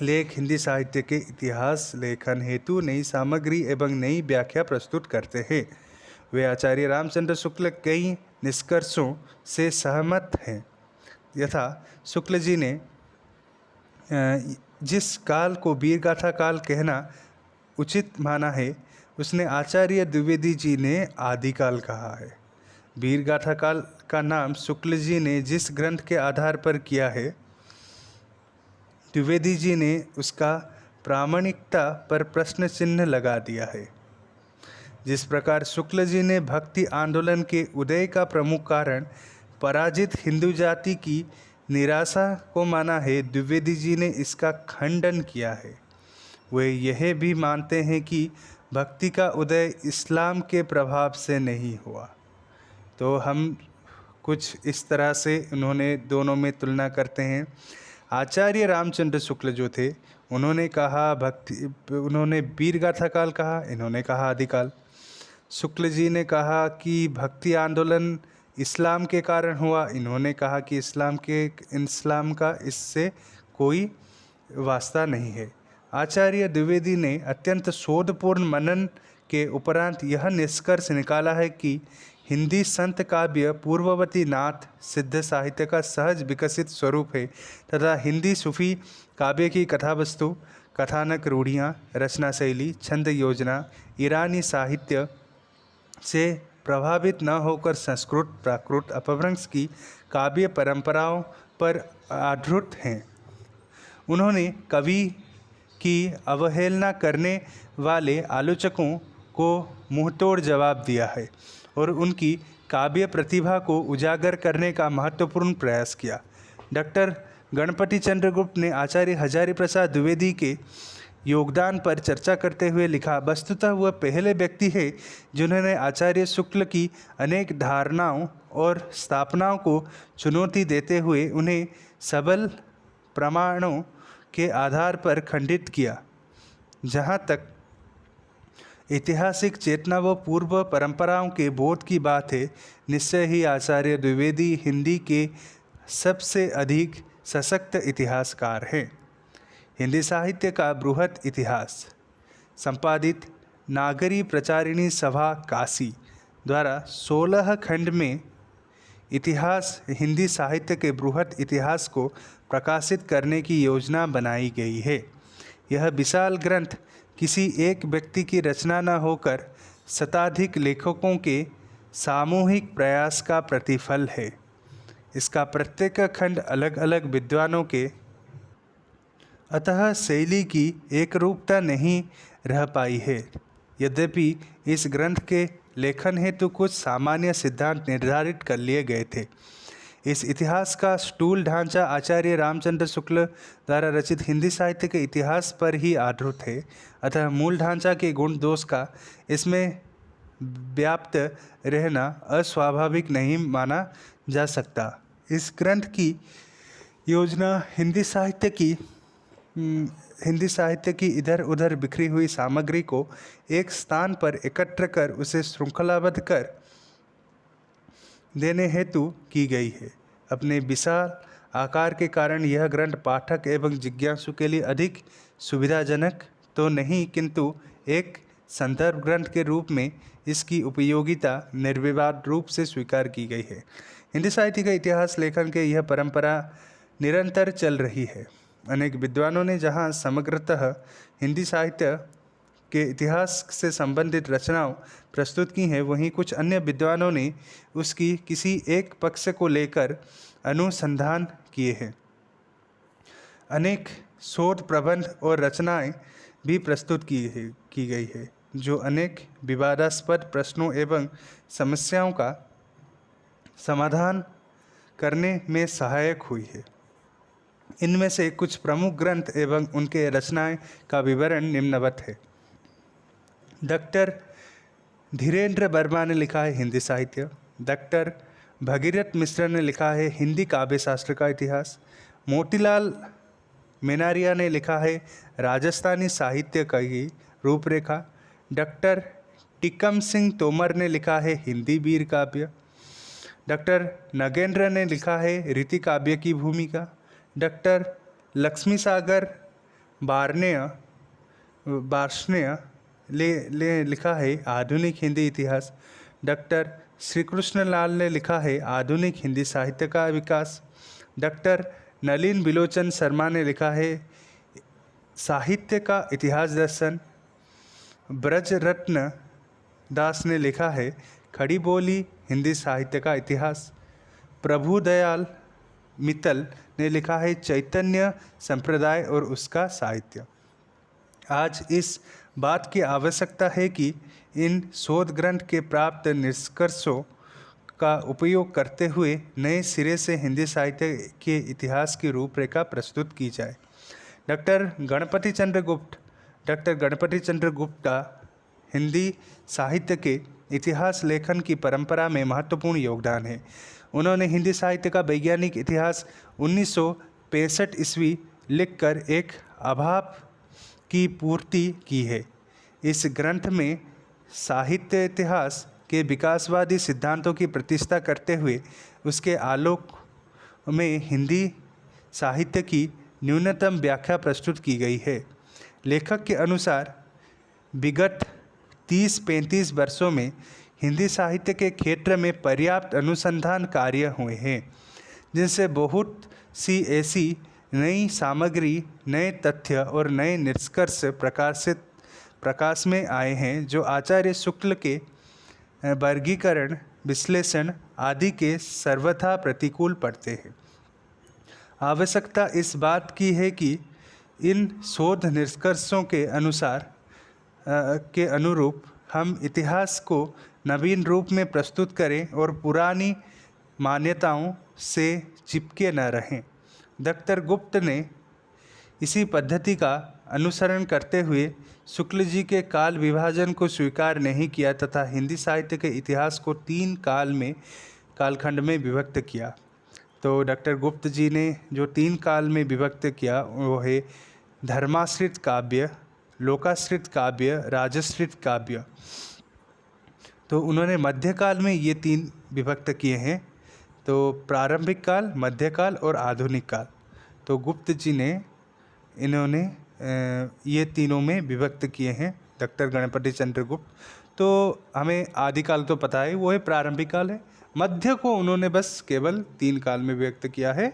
लेख हिंदी साहित्य के इतिहास लेखन हेतु नई सामग्री एवं नई व्याख्या प्रस्तुत करते हैं। वे आचार्य रामचंद्र शुक्ल कई निष्कर्षों से सहमत हैं। यथा शुक्ल जी ने जिस काल को वीर गाथा काल कहना उचित माना है, उसने आचार्य द्विवेदी जी ने आदिकाल कहा है। वीर गाथा काल का नाम शुक्ल जी ने जिस ग्रंथ के आधार पर किया है, द्विवेदी जी ने उसका प्रामाणिकता पर प्रश्न चिन्ह लगा दिया है। जिस प्रकार शुक्ल जी ने भक्ति आंदोलन के उदय का प्रमुख कारण पराजित हिंदू जाति की निराशा को माना है, द्विवेदी जी ने इसका खंडन किया है। वे यह भी मानते हैं कि भक्ति का उदय इस्लाम के प्रभाव से नहीं हुआ। तो हम कुछ इस तरह से उन्होंने दोनों में तुलना करते हैं। आचार्य रामचंद्र शुक्ल जो थे, उन्होंने वीर गाथा काल कहा, इन्होंने कहा आदिकाल। शुक्ल जी ने कहा कि भक्ति आंदोलन इस्लाम के कारण हुआ, इन्होंने कहा कि इस्लाम का इससे कोई वास्ता नहीं है। आचार्य द्विवेदी ने अत्यंत शोधपूर्ण मनन के उपरांत यह निष्कर्ष निकाला है कि हिंदी संत काव्य पूर्ववर्ती नाथ सिद्ध साहित्य का सहज विकसित स्वरूप है तथा हिंदी सूफी काव्य की कथावस्तु, कथानक रूढ़ियाँ, रचना शैली, छंद योजना ईरानी साहित्य से प्रभावित न होकर संस्कृत, प्राकृत, अपभ्रंश की काव्य परंपराओं पर आधारित हैं। उन्होंने कवि की अवहेलना करने वाले आलोचकों को मुंहतोड़ जवाब दिया है और उनकी काव्य प्रतिभा को उजागर करने का महत्वपूर्ण प्रयास किया। डॉक्टर गणपति चंद्र गुप्त ने आचार्य हजारी प्रसाद द्विवेदी के योगदान पर चर्चा करते हुए लिखा, वस्तुतः वह पहले व्यक्ति है जिन्होंने आचार्य शुक्ल की अनेक धारणाओं और स्थापनाओं को चुनौती देते हुए उन्हें सबल प्रमाणों के आधार पर खंडित किया। जहाँ तक ऐतिहासिक चेतना व पूर्व परंपराओं के बोध की बात है, निश्चय ही आचार्य द्विवेदी हिंदी के सबसे अधिक सशक्त इतिहासकार हैं। हिंदी साहित्य का बृहत इतिहास संपादित नागरी प्रचारिणी सभा काशी द्वारा 16 खंड में इतिहास हिंदी साहित्य के बृहत इतिहास को प्रकाशित करने की योजना बनाई गई है। यह विशाल ग्रंथ किसी एक व्यक्ति की रचना न होकर शताधिक लेखकों के सामूहिक प्रयास का प्रतिफल है। इसका प्रत्येक खंड अलग अलग विद्वानों के अतः शैली की एक रूपता नहीं रह पाई है। यद्यपि इस ग्रंथ के लेखन हेतु कुछ सामान्य सिद्धांत निर्धारित कर लिए गए थे। इस इतिहास का स्थूल ढांचा आचार्य रामचंद्र शुक्ल द्वारा रचित हिंदी साहित्य के इतिहास पर ही आधारित है, अतः मूल ढांचा के गुण दोष का इसमें व्याप्त रहना अस्वाभाविक नहीं माना जा सकता। इस ग्रंथ की योजना हिंदी साहित्य की इधर उधर बिखरी हुई सामग्री को एक स्थान पर एकत्र कर उसे श्रृंखलाबद्ध कर देने हेतु की गई है। अपने विशाल आकार के कारण यह ग्रंथ पाठक एवं जिज्ञासु के लिए अधिक सुविधाजनक तो नहीं, किंतु एक संदर्भ ग्रंथ के रूप में इसकी उपयोगिता निर्विवाद रूप से स्वीकार की गई है। हिंदी साहित्य का इतिहास लेखन के यह परंपरा निरंतर चल रही है। अनेक विद्वानों ने जहाँ समग्रतः हिंदी साहित्य के इतिहास से संबंधित रचनाओं प्रस्तुत की हैं, वहीं कुछ अन्य विद्वानों ने उसकी किसी एक पक्ष को लेकर अनुसंधान किए हैं। अनेक शोध प्रबंध और रचनाएं भी प्रस्तुत की गई है, जो अनेक विवादास्पद प्रश्नों एवं समस्याओं का समाधान करने में सहायक हुई है। इनमें से कुछ प्रमुख ग्रंथ एवं उनके रचनाएं का विवरण निम्नवत है। डॉक्टर धीरेन्द्र वर्मा ने लिखा है हिंदी साहित्य। डॉक्टर भगीरथ मिश्र ने लिखा है हिंदी काव्य शास्त्र का इतिहास। मोतीलाल मेनारिया ने लिखा है राजस्थानी साहित्य की रूपरेखा। डॉक्टर टिकम सिंह तोमर ने लिखा है हिंदी वीर काव्य। डॉक्टर नगेंद्र ने लिखा है रीति काव्य की भूमिका। डॉक्टर लक्ष्मी सागर बार्ष्णेय ने लिखा है आधुनिक हिंदी इतिहास। डॉक्टर श्री कृष्ण लाल ने लिखा है आधुनिक हिंदी साहित्य का विकास। डॉक्टर नलिन बिलोचन शर्मा ने लिखा है साहित्य का इतिहास दर्शन। ब्रजरत्न दास ने लिखा है खड़ी बोली हिंदी साहित्य का इतिहास। प्रभुदयाल मित्तल ने लिखा है चैतन्य संप्रदाय और उसका साहित्य। आज इस बात की आवश्यकता है कि इन शोध ग्रंथ के प्राप्त निष्कर्षों का उपयोग करते हुए नए सिरे से हिंदी साहित्य के इतिहास की रूपरेखा प्रस्तुत की जाए। डॉक्टर गणपति चंद्र गुप्त का हिंदी साहित्य के इतिहास लेखन की परंपरा में महत्वपूर्ण योगदान है। उन्होंने हिंदी साहित्य का वैज्ञानिक इतिहास 1965 ईस्वी लिखकर एक अभाव की पूर्ति की है। इस ग्रंथ में साहित्य इतिहास के विकासवादी सिद्धांतों की प्रतिष्ठा करते हुए उसके आलोक में हिंदी साहित्य की न्यूनतम व्याख्या प्रस्तुत की गई है। लेखक के अनुसार विगत 30-35 वर्षों में हिंदी साहित्य के क्षेत्र में पर्याप्त अनुसंधान कार्य हुए हैं, जिनसे बहुत सी ऐसी नई सामग्री, नए तथ्य और नए निष्कर्ष प्रकाश में आए हैं जो आचार्य शुक्ल के वर्गीकरण, विश्लेषण आदि के सर्वथा प्रतिकूल पड़ते हैं। आवश्यकता इस बात की है कि इन शोध निष्कर्षों के अनुरूप हम इतिहास को नवीन रूप में प्रस्तुत करें और पुरानी मान्यताओं से चिपके न रहें। डॉक्टर गुप्त ने इसी पद्धति का अनुसरण करते हुए शुक्ल जी के काल विभाजन को स्वीकार नहीं किया तथा हिंदी साहित्य के इतिहास को 3 कालखंड में विभक्त किया। तो डॉक्टर गुप्त जी ने जो 3 काल में विभक्त किया वो है धर्माश्रित काव्य, लोकाश्रित काव्य, राजश्रित काव्य। तो उन्होंने मध्यकाल में ये 3 विभक्त किए हैं, तो प्रारंभिक काल, मध्यकाल और आधुनिक काल। तो गुप्त जी ने इन्होंने ये तीनों में विभक्त किए हैं, डॉक्टर गणपति चंद्र गुप्त। तो हमें आदिकाल तो पता है, वो है प्रारंभिक काल है। मध्य को उन्होंने बस केवल 3 काल में व्यक्त किया है,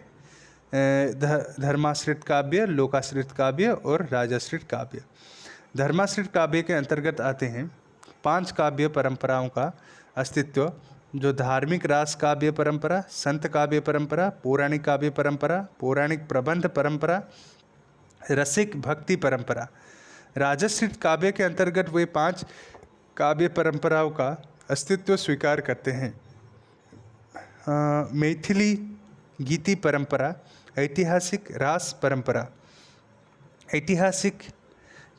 धर्माश्रित काव्य, लोकाश्रित काव्य और राजाश्रित काव्य। धर्माश्रित काव्य के अंतर्गत आते हैं 5 काव्य परंपराओं का अस्तित्व, जो धार्मिक रास काव्य परंपरा, संत काव्य परंपरा, पौराणिक काव्य परंपरा, पौराणिक प्रबंध परंपरा, रसिक भक्ति परंपरा। राजश्रित काव्य के अंतर्गत वे 5 काव्य परंपराओं का अस्तित्व स्वीकार करते हैं। मैथिली गीति परंपरा, ऐतिहासिक रास परंपरा, ऐतिहासिक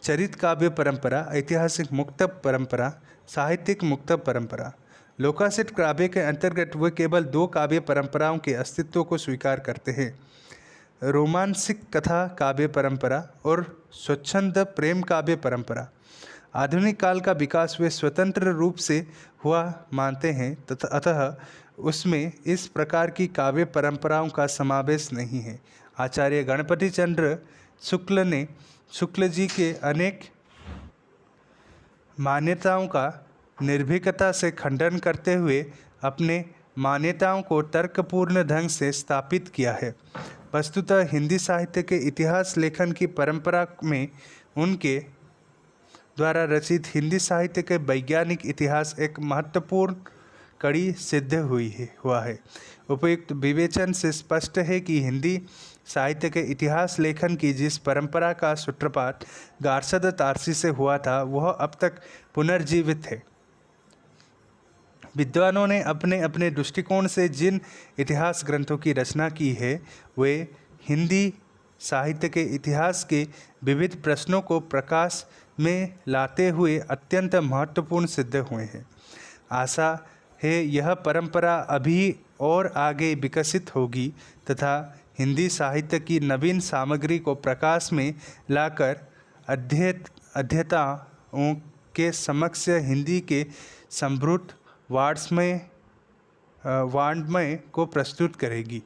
चरित काव्य परंपरा, ऐतिहासिक मुक्तक परंपरा, साहित्यिक मुक्तक परंपरा। लोकासित काव्य के अंतर्गत वे केवल 2 काव्य परंपराओं के अस्तित्व को स्वीकार करते हैं, रोमांसिक कथा काव्य परंपरा और स्वच्छंद प्रेम काव्य परंपरा। आधुनिक काल का विकास वे स्वतंत्र रूप से हुआ मानते हैं तथा अतः उसमें इस प्रकार की काव्य परंपराओं का समावेश नहीं है। आचार्य गणपति चंद्र शुक्ल जी के अनेक मान्यताओं का निर्भीकता से खंडन करते हुए अपने मान्यताओं को तर्कपूर्ण ढंग से स्थापित किया है। वस्तुतः हिंदी साहित्य के इतिहास लेखन की परंपरा में उनके द्वारा रचित हिंदी साहित्य के वैज्ञानिक इतिहास एक महत्वपूर्ण कड़ी सिद्ध हुआ है। उपयुक्त विवेचन से स्पष्ट है कि हिंदी साहित्य के इतिहास लेखन की जिस परंपरा का सूत्रपात गार्सद तारसी से हुआ था वह अब तक पुनर्जीवित है। विद्वानों ने अपने अपने दृष्टिकोण से जिन इतिहास ग्रंथों की रचना की है वे हिंदी साहित्य के इतिहास के विविध प्रश्नों को प्रकाश में लाते हुए अत्यंत महत्वपूर्ण सिद्ध हुए हैं। आशा है यह परंपरा अभी और आगे विकसित होगी तथा हिंदी साहित्य की नवीन सामग्री को प्रकाश में लाकर अध्येताओं के समक्ष हिंदी के समृद्ध वाङ्मय को प्रस्तुत करेगी।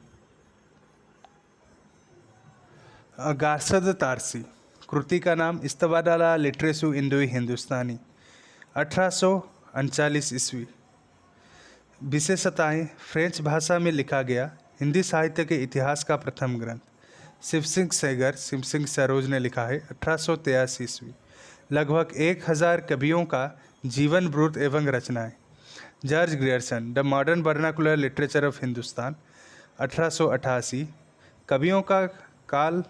गार्सद तारसी कृति का नाम इस्तवादाला लिटरेसु इंडोई हिंदुस्तानी, 1839 ईस्वी। विशेषताएं: फ्रेंच भाषा में लिखा गया हिंदी साहित्य के इतिहास का प्रथम ग्रंथ। शिव सिंह सरोज ने लिखा है 1883 ईस्वी। लगभग 1000 कवियों का जीवन वृत्त एवं रचनाएं। George Grierson the modern vernacular literature of Hindustan, 1888। कवियों का काल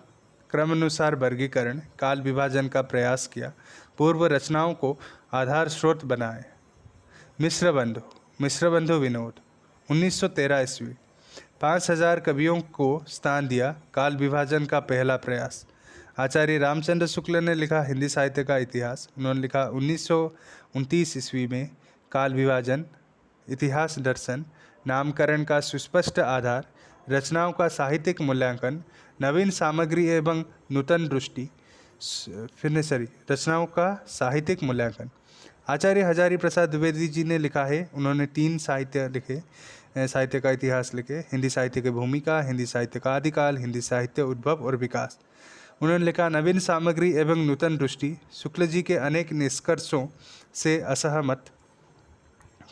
क्रमानुसार वर्गीकरण, काल विभाजन का प्रयास किया, पूर्व रचनाओं को आधार स्रोत बनाए। मिश्र बंधु विनोद, 1913 ईस्वी। 5000 कवियों को स्थान दिया, काल विभाजन का पहला प्रयास। आचार्य रामचंद्र शुक्ल ने लिखा हिंदी साहित्य का इतिहास। उन्होंने लिखा 1929 ईस्वी में काल विभाजन, इतिहास दर्शन, नामकरण का सुस्पष्ट आधार, रचनाओं का साहित्यिक मूल्यांकन, नवीन सामग्री एवं नूतन दृष्टि। रचनाओं का साहित्यिक मूल्यांकन। आचार्य हजारी प्रसाद द्विवेदी जी ने लिखा है, उन्होंने 3 साहित्य का इतिहास लिखे। हिंदी साहित्य की भूमिका, हिंदी साहित्य का आदिकाल, हिंदी साहित्य उद्भव और विकास। उन्होंने लिखा नवीन सामग्री एवं नूतन दृष्टि, शुक्ल जी के अनेक निष्कर्षों से असहमत।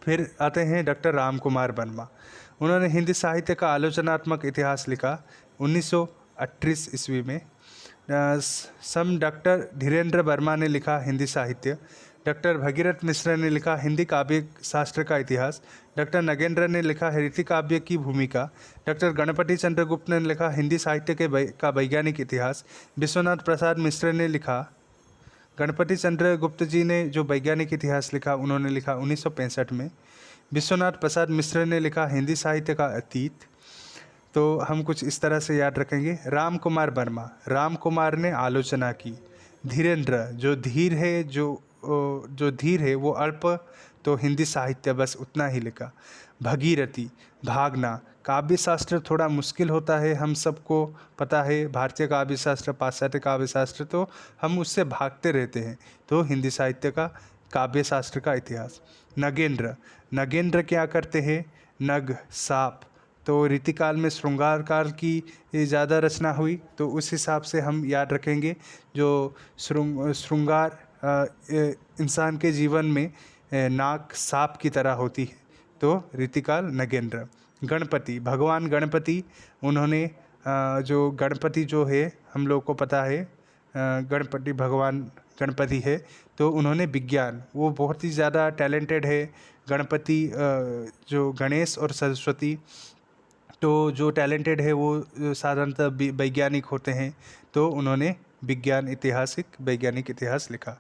फिर आते हैं डॉक्टर राम कुमार वर्मा। उन्होंने हिंदी साहित्य का आलोचनात्मक इतिहास लिखा 1938 ईस्वी में। डॉक्टर धीरेन्द्र वर्मा ने लिखा हिंदी साहित्य। डॉक्टर भगीरथ मिश्र ने लिखा हिंदी काव्य शास्त्र का इतिहास। डॉक्टर नगेंद्र ने लिखा रीति काव्य की भूमिका। डॉक्टर गणपति चंद्रगुप्त ने लिखा हिंदी साहित्य का वैज्ञानिक इतिहास। विश्वनाथ प्रसाद मिश्र ने लिखा, गणपति चंद्रगुप्त जी ने जो वैज्ञानिक इतिहास लिखा उन्होंने लिखा 1965 में। विश्वनाथ प्रसाद मिश्र ने लिखा हिंदी साहित्य का अतीत। तो हम कुछ इस तरह से याद रखेंगे। राम कुमार वर्मा, राम कुमार ने आलोचना की। धीरेन्द्र, जो धीर है वो अल्प, तो हिंदी साहित्य बस उतना ही लिखा। भगीरथी, भागना, काव्य शास्त्र थोड़ा मुश्किल होता है, हम सबको पता है। भारतीय काव्य शास्त्र, पाश्चात्य काव्य शास्त्र, तो हम उससे भागते रहते हैं। तो हिंदी साहित्य का काव्य शास्त्र का इतिहास। नगेंद्र क्या करते हैं? नग, सांप, तो रीतिकाल में श्रृंगार काल की ज़्यादा रचना हुई, तो उस हिसाब से हम याद रखेंगे जो श्रृंगार इंसान के जीवन में नाक सांप की तरह होती है, तो रीतिकाल नगेंद्र। गणपति, भगवान गणपति, उन्होंने जो गणपति जो है हम लोग को पता है गणपति भगवान गणपति है, तो उन्होंने विज्ञान, वो बहुत ही ज़्यादा टैलेंटेड है। गणपति जो गणेश और सरस्वती, तो जो टैलेंटेड है वो साधारणतः वैज्ञानिक होते हैं, तो उन्होंने वैज्ञानिक इतिहास लिखा।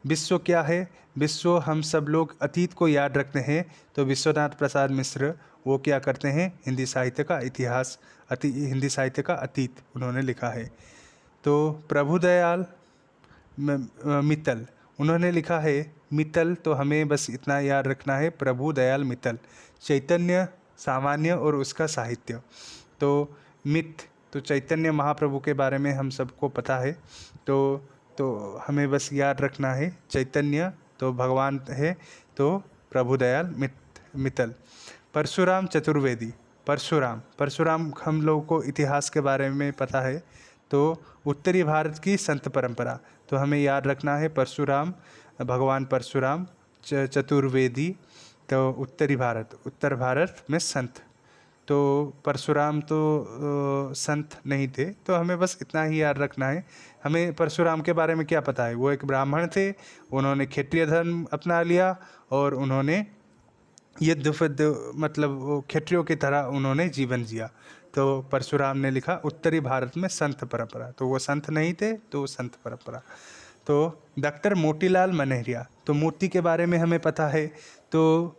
विश्व क्या है? विश्व हम सब लोग अतीत को याद रखते हैं, तो विश्वनाथ प्रसाद मिश्र वो क्या करते हैं? हिंदी साहित्य का इतिहास, हिंदी साहित्य का अतीत उन्होंने लिखा है। तो प्रभुदयाल मित्तल उन्होंने लिखा है, मित्तल तो हमें बस इतना याद रखना है, प्रभुदयाल मित्तल, चैतन्य सामान्य और उसका साहित्य। तो मिथ तो चैतन्य महाप्रभु के बारे में हम सबको पता है, तो हमें बस याद रखना है चैतन्य तो भगवान है, तो प्रभुदयाल मित्तल। परशुराम चतुर्वेदी, परशुराम हम लोगों को इतिहास के बारे में पता है, तो उत्तरी भारत की संत परंपरा, तो हमें याद रखना है परशुराम, भगवान परशुराम, चतुर्वेदी, तो उत्तर भारत में संत। तो परशुराम तो संत नहीं थे, तो हमें बस इतना ही याद रखना है। हमें परशुराम के बारे में क्या पता है? वो एक ब्राह्मण थे, उन्होंने क्षत्रिय धर्म अपना लिया और उन्होंने युद्ध मतलब वो क्षत्रियों की तरह उन्होंने जीवन जिया। तो परशुराम ने लिखा उत्तरी भारत में संत परंपरा, तो वो संत नहीं थे, तो वो संत परंपरा। तो डॉक्टर मोतीलाल मनेहरिया, तो मोती के बारे में हमें पता है, तो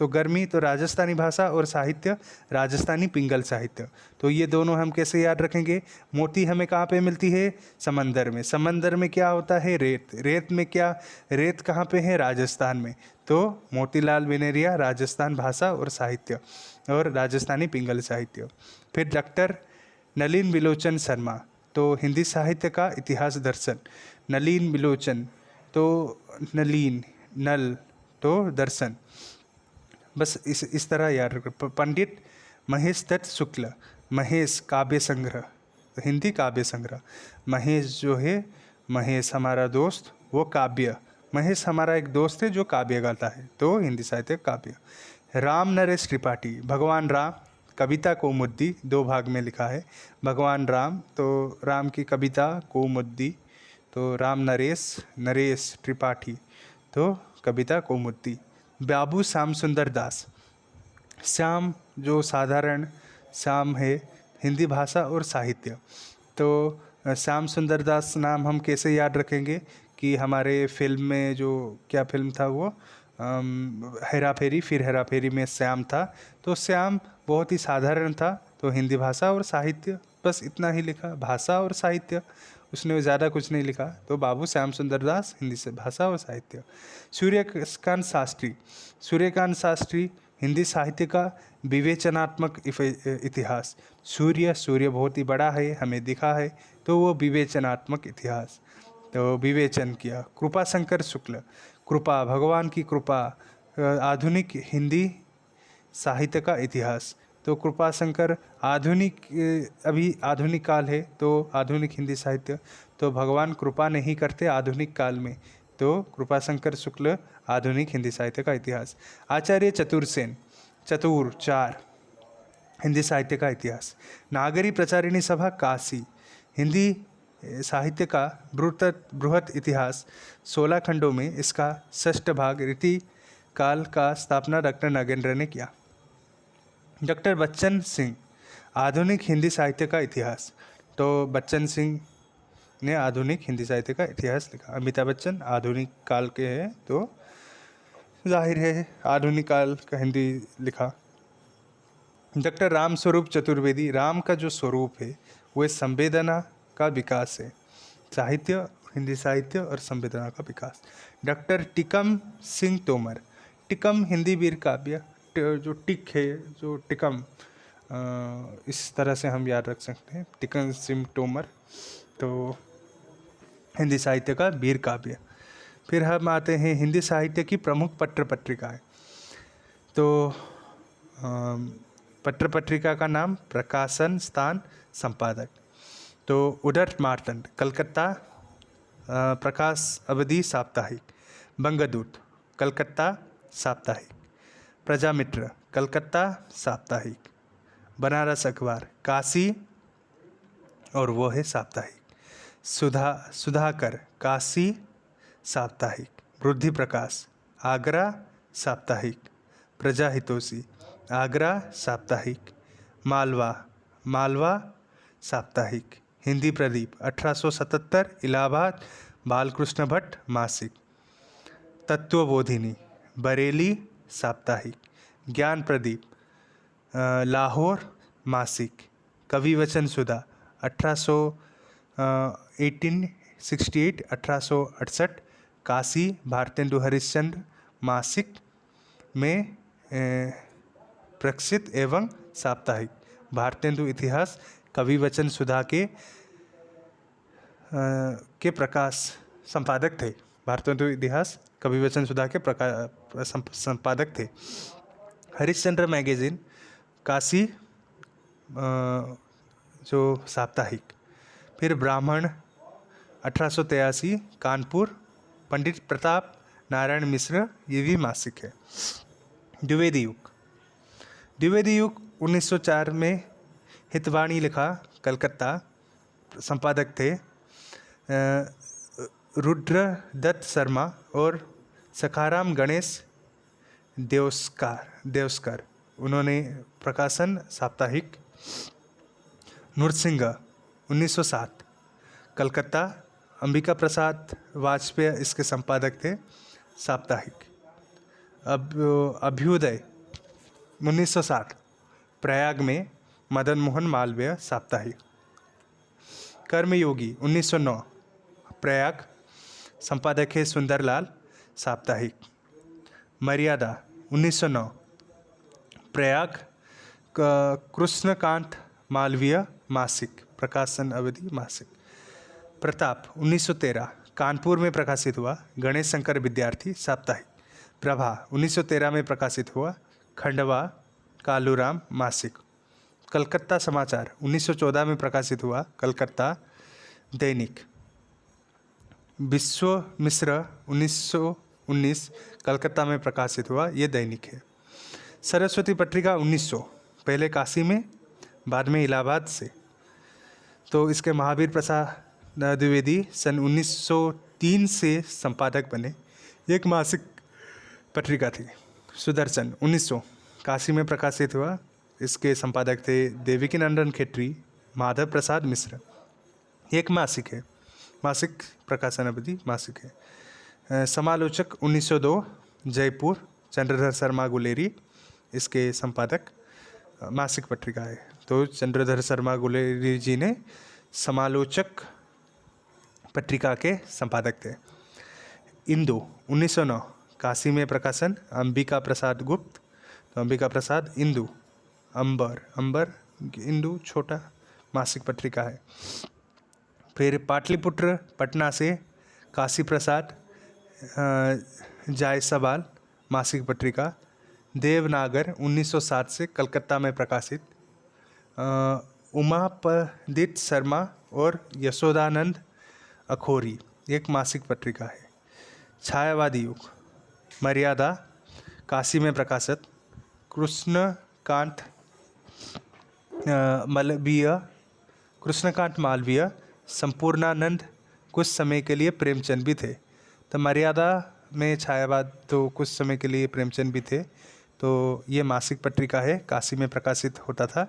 गर्मी तो राजस्थानी भाषा और साहित्य राजस्थानी पिंगल साहित्य, तो ये दोनों हम कैसे याद रखेंगे? मोती हमें कहाँ पे मिलती है? समंदर में। समंदर में क्या होता है? रेत में क्या? रेत कहाँ पे है? राजस्थान में। तो मोतीलाल मनेहरिया राजस्थान भाषा और साहित्य और राजस्थानी पिंगल साहित्य। फिर डॉक्टर नलिन विलोचन शर्मा, तो हिंदी साहित्य का इतिहास दर्शन। नलिन विलोचन, तो नलिन नल तो दर्शन, बस इस तरह याद रखो। पंडित महेश दत्त शुक्ल, महेश काव्य संग्रह, तो हिंदी काव्य संग्रह। महेश जो है, महेश हमारा दोस्त, वो काव्य, महेश हमारा एक दोस्त है जो काव्य गाता है, तो हिंदी साहित्य काव्य। राम नरेश त्रिपाठी, भगवान राम, कविता कौमुदी, 2 भाग में लिखा है। भगवान राम, तो राम की कविता कौमुदी, तो राम नरेश त्रिपाठी, तो कविता कौमुदी। बाबू श्याम सुंदर दास, श्याम जो साधारण श्याम है, हिंदी भाषा और साहित्य। तो श्याम सुंदर दास नाम हम कैसे याद रखेंगे कि हमारे फिल्म में जो क्या फिल्म था वो हेरा फेरी, फिर हेरा फेरी में श्याम था, तो श्याम बहुत ही साधारण था, तो हिंदी भाषा और साहित्य, बस इतना ही लिखा, भाषा और साहित्य, उसने ज़्यादा कुछ नहीं लिखा। तो बाबू श्याम सुंदर दास, हिंदी से भाषा और साहित्य। सूर्यकांत शास्त्री, हिंदी साहित्य का विवेचनात्मक इतिहास। सूर्य बहुत ही बड़ा है, हमें दिखा है, तो वो विवेचनात्मक इतिहास, तो विवेचन किया। कृपाशंकर शुक्ल, कृपा भगवान की कृपा, आधुनिक हिंदी साहित्य का इतिहास। तो कृपाशंकर आधुनिक, अभी आधुनिक काल है, तो आधुनिक हिंदी साहित्य, तो भगवान कृपा नहीं करते आधुनिक काल में, तो कृपाशंकर शुक्ल आधुनिक हिंदी साहित्य का इतिहास। आचार्य चतुरसेन, चतुर 4, हिंदी साहित्य का इतिहास। नागरी प्रचारिणी सभा काशी, हिंदी साहित्य का बृहत इतिहास, 16 खंडों में, इसका 6ठ भाग रीति काल का स्थापना डॉक्टर नागेंद्र ने किया। डॉक्टर बच्चन सिंह, आधुनिक हिंदी साहित्य का इतिहास, तो बच्चन सिंह ने आधुनिक हिंदी साहित्य का इतिहास लिखा। अमिताभ बच्चन आधुनिक काल के हैं, तो जाहिर है आधुनिक काल का हिंदी लिखा। डॉक्टर राम स्वरूप चतुर्वेदी, राम का जो स्वरूप है वो संवेदना का विकास है, साहित्य, हिंदी साहित्य और संवेदना का विकास। डॉक्टर टिकम सिंह तोमर, टिकम हिंदी वीर काव्य, जो टिक है, जो टिकम, इस तरह से हम याद रख सकते हैं, टिकम सिंह तोमर, तो हिंदी साहित्य का वीर काव्य। फिर हम आते हैं हिंदी साहित्य की प्रमुख पत्र पत्रिकाएँ, तो पत्र पत्रिका का नाम, प्रकाशन स्थान, संपादक। तो उदर्त मार्तंड, कलकत्ता, प्रकाश अवधि साप्ताहिक। बंगदूत, कलकत्ता साप्ताहिक। प्रजामित्र, कलकत्ता साप्ताहिक। बनारस अखबार, काशी, और वो है साप्ताहिक। सुधाकर, काशी साप्ताहिक। बुद्धि प्रकाश, आगरा साप्ताहिक। प्रजाहितोषी, आगरा साप्ताहिक। मालवा साप्ताहिक, हिंदी प्रदीप 1877 इलाहाबाद बालकृष्ण भट्ट मासिक। तत्वबोधिनी बरेली साप्ताहिक। ज्ञान प्रदीप लाहौर मासिक। कवि वचन सुधा 1868 काशी भारतेंदु हरिश्चंद्र मासिक में प्रकाशित एवं साप्ताहिक। भारतेंदु इतिहास कवि वचन सुधा के प्रकाश संपादक थे। भारतेंदु इतिहास कवि वचन सुधा के संपादक थे। हरिश्चंद्र मैगजीन काशी जो साप्ताहिक। फिर ब्राह्मण 1883 कानपुर पंडित प्रताप नारायण मिश्र, ये भी मासिक है। द्विवेदी युग 1904 में हितवाणी लिखा कलकत्ता, संपादक थे रुद्रदत्त शर्मा और सखाराम गणेश देवस्कर, उन्होंने प्रकाशन साप्ताहिक। नृसिंह 1907 कलकत्ता, अंबिका प्रसाद वाजपेयी इसके संपादक थे, साप्ताहिक। अभ्युदय 1960 प्रयाग में मदन मोहन मालवीय, साप्ताहिक। कर्मयोगी 1909 प्रयाग, संपादक है सुंदरलाल, साप्ताहिक। मर्यादा 1909 प्रयाग, कृष्णकांत मालवीय मासिक, प्रकाशन अवधि मासिक। प्रताप 1913 कानपुर में प्रकाशित हुआ, गणेश शंकर विद्यार्थी, साप्ताहिक। प्रभा 1913 में प्रकाशित हुआ, खंडवा कालूराम मासिक। कलकत्ता समाचार 1914 में प्रकाशित हुआ, कलकत्ता दैनिक। विश्वमिश्र 1919 कलकत्ता में प्रकाशित हुआ, ये दैनिक है। सरस्वती पत्रिका 1900, पहले काशी में बाद में इलाहाबाद से। तो इसके महावीर प्रसाद द्विवेदी सन 1903 से संपादक बने, एक मासिक पत्रिका थी। सुदर्शन 1900 काशी में प्रकाशित हुआ, इसके संपादक थे देवकीनंदन खेत्री, माधव प्रसाद मिश्र, एक मासिक है, मासिक प्रकाशन अवधि मासिक है। समालोचक 1902 जयपुर, चंद्रधर शर्मा गुलेरी इसके संपादक, मासिक पत्रिका है। तो चंद्रधर शर्मा गुलेरी जी ने समालोचक पत्रिका के संपादक थे। इंदु 1909 काशी में प्रकाशन, अंबिका प्रसाद गुप्त, तो अंबिका प्रसाद इंदु। अंबर इंदु छोटा मासिक पत्रिका है। फिर पाटलिपुत्र पटना से काशी प्रसाद जायसवाल, मासिक पत्रिका। देवनागर 1907 से कलकत्ता में प्रकाशित। उमापदित शर्मा और यशोदानंद अखोरी, एक मासिक पत्रिका है। छायावादी युग मर्यादा काशी में प्रकाशित। कृष्णकांत मालवीय, संपूर्णानंद कुछ समय के लिए प्रेमचंद भी थे। तो मर्यादा में छायावाद, तो कुछ समय के लिए प्रेमचंद भी थे। तो ये मासिक पत्रिका है, काशी में प्रकाशित होता था।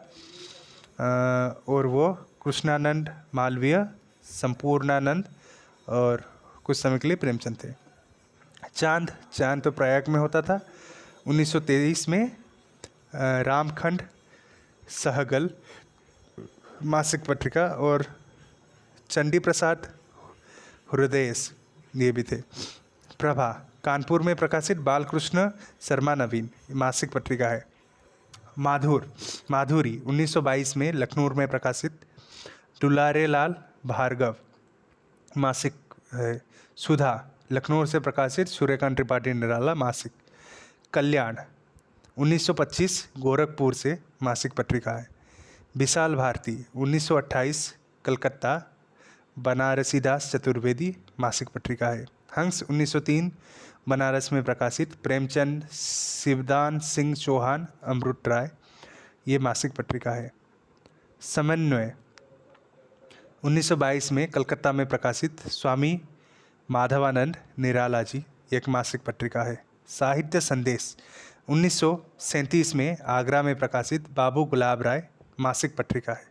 और वो कृष्णानंद मालवीय, संपूर्णानंद और कुछ समय के लिए प्रेमचंद थे। चांद तो प्रयाग में होता था। 1923 में रामखंड सहगल, मासिक पत्रिका। और चंडी प्रसाद हृदयेश, ये भी थे। प्रभा कानपुर में प्रकाशित, बालकृष्ण शर्मा नवीन, मासिक पत्रिका है। माधुरी 1922 में लखनऊ में प्रकाशित। दुलारे लाल भार्गव, मासिक है। सुधा लखनऊ से प्रकाशित, सूर्यकांत त्रिपाठी निराला, मासिक। कल्याण 1925 गोरखपुर से, मासिक पत्रिका है। विशाल भारती 1928 कलकत्ता, बनारसीदास चतुर्वेदी, मासिक पत्रिका है। हंस 1903 बनारस में प्रकाशित। प्रेमचंद, शिवदान सिंह चौहान, अमृत राय, ये मासिक पत्रिका है। समन्वय 1922 में कलकत्ता में प्रकाशित। स्वामी माधवानंद निराला जी, एक मासिक पत्रिका है। साहित्य संदेश 1937 में आगरा में प्रकाशित। बाबू गुलाब राय, मासिक पत्रिका है।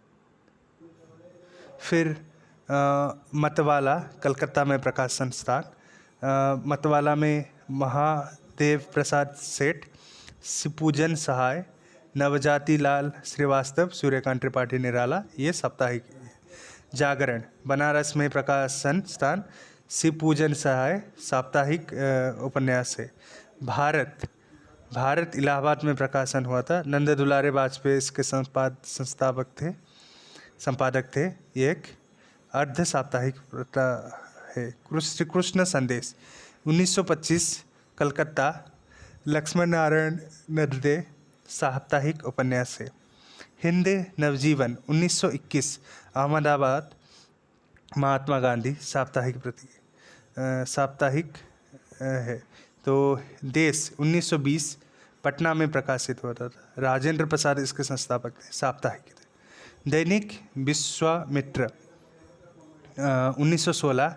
फिर मतवाला कलकत्ता में प्रकाश संस्थान, मतवाला में महादेव प्रसाद सेठ, शिवपूजन सहाय, नवजाति लाल श्रीवास्तव, सूर्यकांत त्रिपाठी निराला, ये साप्ताहिक है। जागरण बनारस में प्रकाश संस्थान, शिवपूजन सहाय, साप्ताहिक उपन्यास है। भारत इलाहाबाद में प्रकाशन हुआ था। नंद दुलारे वाजपेयी इसके संपादक थे। ये एक अर्ध साप्ताहिक है। श्री कृष्ण संदेश 1925 कलकत्ता, लक्ष्मण नारायण नर्दे, साप्ताहिक उपन्यास है। हिंद नवजीवन 1921 अहमदाबाद, महात्मा गांधी, साप्ताहिक है। तो देश 1920 पटना में प्रकाशित होता था। राजेंद्र प्रसाद इसके संस्थापक थे, साप्ताहिक थे। दैनिक विश्वामित्र 1916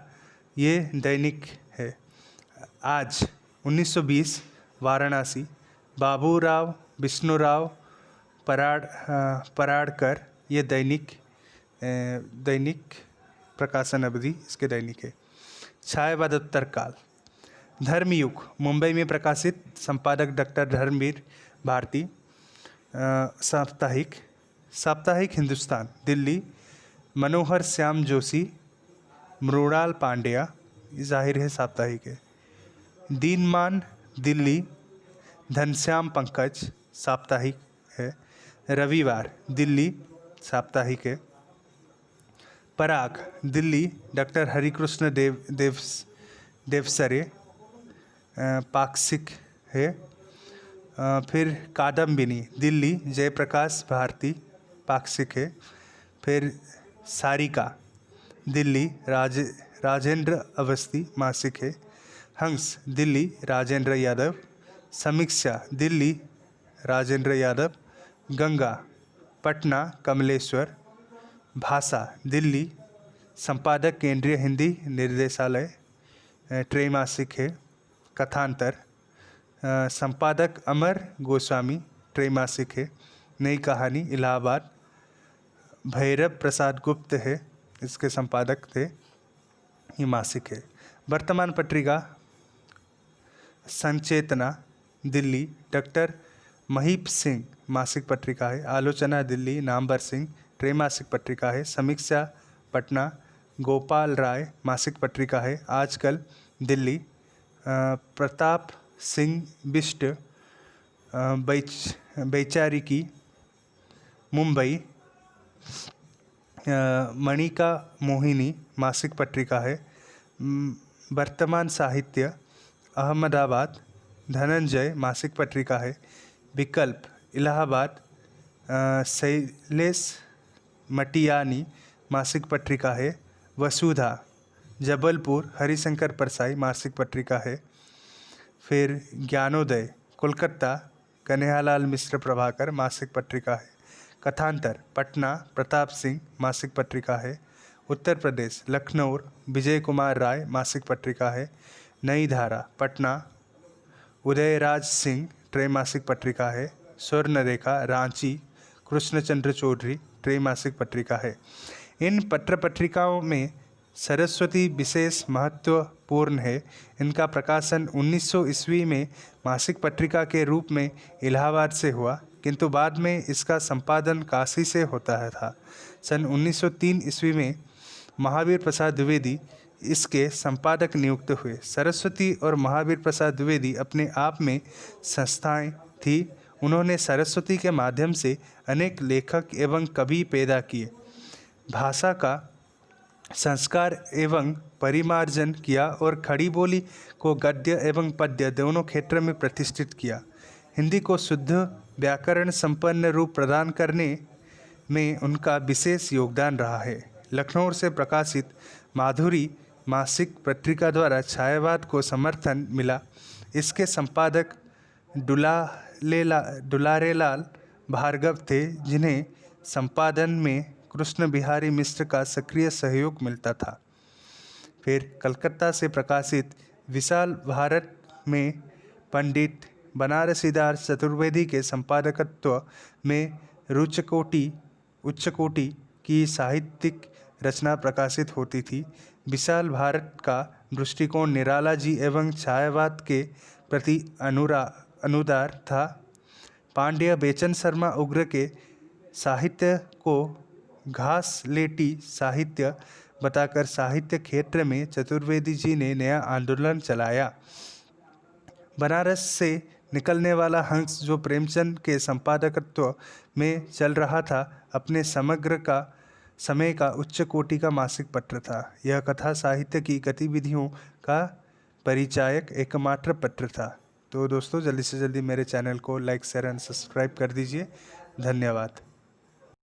ये दैनिक है। आज 1920 वाराणसी, बाबूराव विष्णुराव पराड़कर, ये दैनिक प्रकाशन अवधि इसके दैनिक है। छायावादोत्तर काल धर्मयुग मुंबई में प्रकाशित, संपादक डॉक्टर धर्मवीर भारती, साप्ताहिक हिंदुस्तान दिल्ली, मनोहर श्याम जोशी, मृणाल पांड्या, जाहिर है साप्ताहिक है। दीनमान दिल्ली, घनश्याम पंकज, साप्ताहिक है। रविवार दिल्ली, साप्ताहिक है। पराग दिल्ली, डॉक्टर हरिकृष्ण देवसरे, पाक्षिक है। फिर कादम्बिनी दिल्ली, जयप्रकाश भारती, पाक्षिक है। फिर सारिका दिल्ली, राजेंद्र अवस्थी, मासिक है। हंस दिल्ली, राजेंद्र यादव, समीक्षा दिल्ली, राजेंद्र यादव। गंगा पटना, कमलेश्वर। भाषा दिल्ली, संपादक केंद्रीय हिंदी निर्देशालय, त्रैमासिक है। कथांतर संपादक अमर गोस्वामी, त्रैमासिक है। नई कहानी इलाहाबाद, भैरव प्रसाद गुप्त है इसके संपादक थे, ये मासिक है। वर्तमान पत्रिका संचेतना दिल्ली, डॉक्टर महीप सिंह, मासिक पत्रिका है। आलोचना दिल्ली, नामवर सिंह, त्रैमासिक पत्रिका है। समीक्षा पटना, गोपाल राय, मासिक पत्रिका है। आजकल दिल्ली, प्रताप सिंह बिष्ट, वैचारिकी मुंबई, मणिका मोहिनी, मासिक पत्रिका है। वर्तमान साहित्य अहमदाबाद, धनंजय, मासिक पत्रिका है। विकल्प इलाहाबाद, शैलेश मटियानी, मासिक पत्रिका है। वसुधा जबलपुर, हरिशंकर परसाई, मासिक पत्रिका है। फिर ज्ञानोदय कोलकाता, कन्हैयालाल मिश्र प्रभाकर, मासिक पत्रिका है। कथांतर पटना, प्रताप सिंह, मासिक पत्रिका है। उत्तर प्रदेश लखनऊ, विजय कुमार राय, मासिक पत्रिका है। नई धारा पटना, उदयराज सिंह, त्रैमासिक पत्रिका है। स्वर्णरेखा रांची, कृष्णचंद्र चौधरी, त्रैमासिक पत्रिका है। इन पत्र पत्रिकाओं में सरस्वती विशेष महत्वपूर्ण है। इनका प्रकाशन 1900 ईस्वी में मासिक पत्रिका के रूप में इलाहाबाद से हुआ, किंतु बाद में इसका संपादन काशी से होता था। सन 1903 ईस्वी में महावीर प्रसाद द्विवेदी इसके संपादक नियुक्त हुए। सरस्वती और महावीर प्रसाद द्विवेदी अपने आप में संस्थाएं थी। उन्होंने सरस्वती के माध्यम से अनेक लेखक एवं कवि पैदा किए, भाषा का संस्कार एवं परिमार्जन किया और खड़ी बोली को गद्य एवं पद्य दोनों क्षेत्र में प्रतिष्ठित किया। हिंदी को शुद्ध व्याकरण संपन्न रूप प्रदान करने में उनका विशेष योगदान रहा है। लखनऊ से प्रकाशित माधुरी मासिक पत्रिका द्वारा छायावाद को समर्थन मिला। इसके संपादक दुलारेलाल भार्गव थे, जिन्हें संपादन में कृष्ण बिहारी मिश्र का सक्रिय सहयोग मिलता था। फिर कलकत्ता से प्रकाशित विशाल भारत में पंडित बनारसीदास चतुर्वेदी के संपादकत्व में उच्च कोटि की साहित्यिक रचना प्रकाशित होती थी। विशाल भारत का दृष्टिकोण निराला जी एवं छायावाद के प्रति अनुदार था। पांड्य बेचन शर्मा उग्र के साहित्य को घासलेटी साहित्य बताकर साहित्य क्षेत्र में चतुर्वेदी जी ने नया आंदोलन चलाया। बनारस से निकलने वाला हंस, जो प्रेमचंद के संपादकत्व में चल रहा था, अपने समग्र का समय का उच्च कोटि का मासिक पत्र था। यह कथा साहित्य की गतिविधियों का परिचायक एकमात्र पत्र था। तो दोस्तों, जल्दी से जल्दी मेरे चैनल को लाइक, शेयर एंड सब्सक्राइब कर दीजिए। धन्यवाद।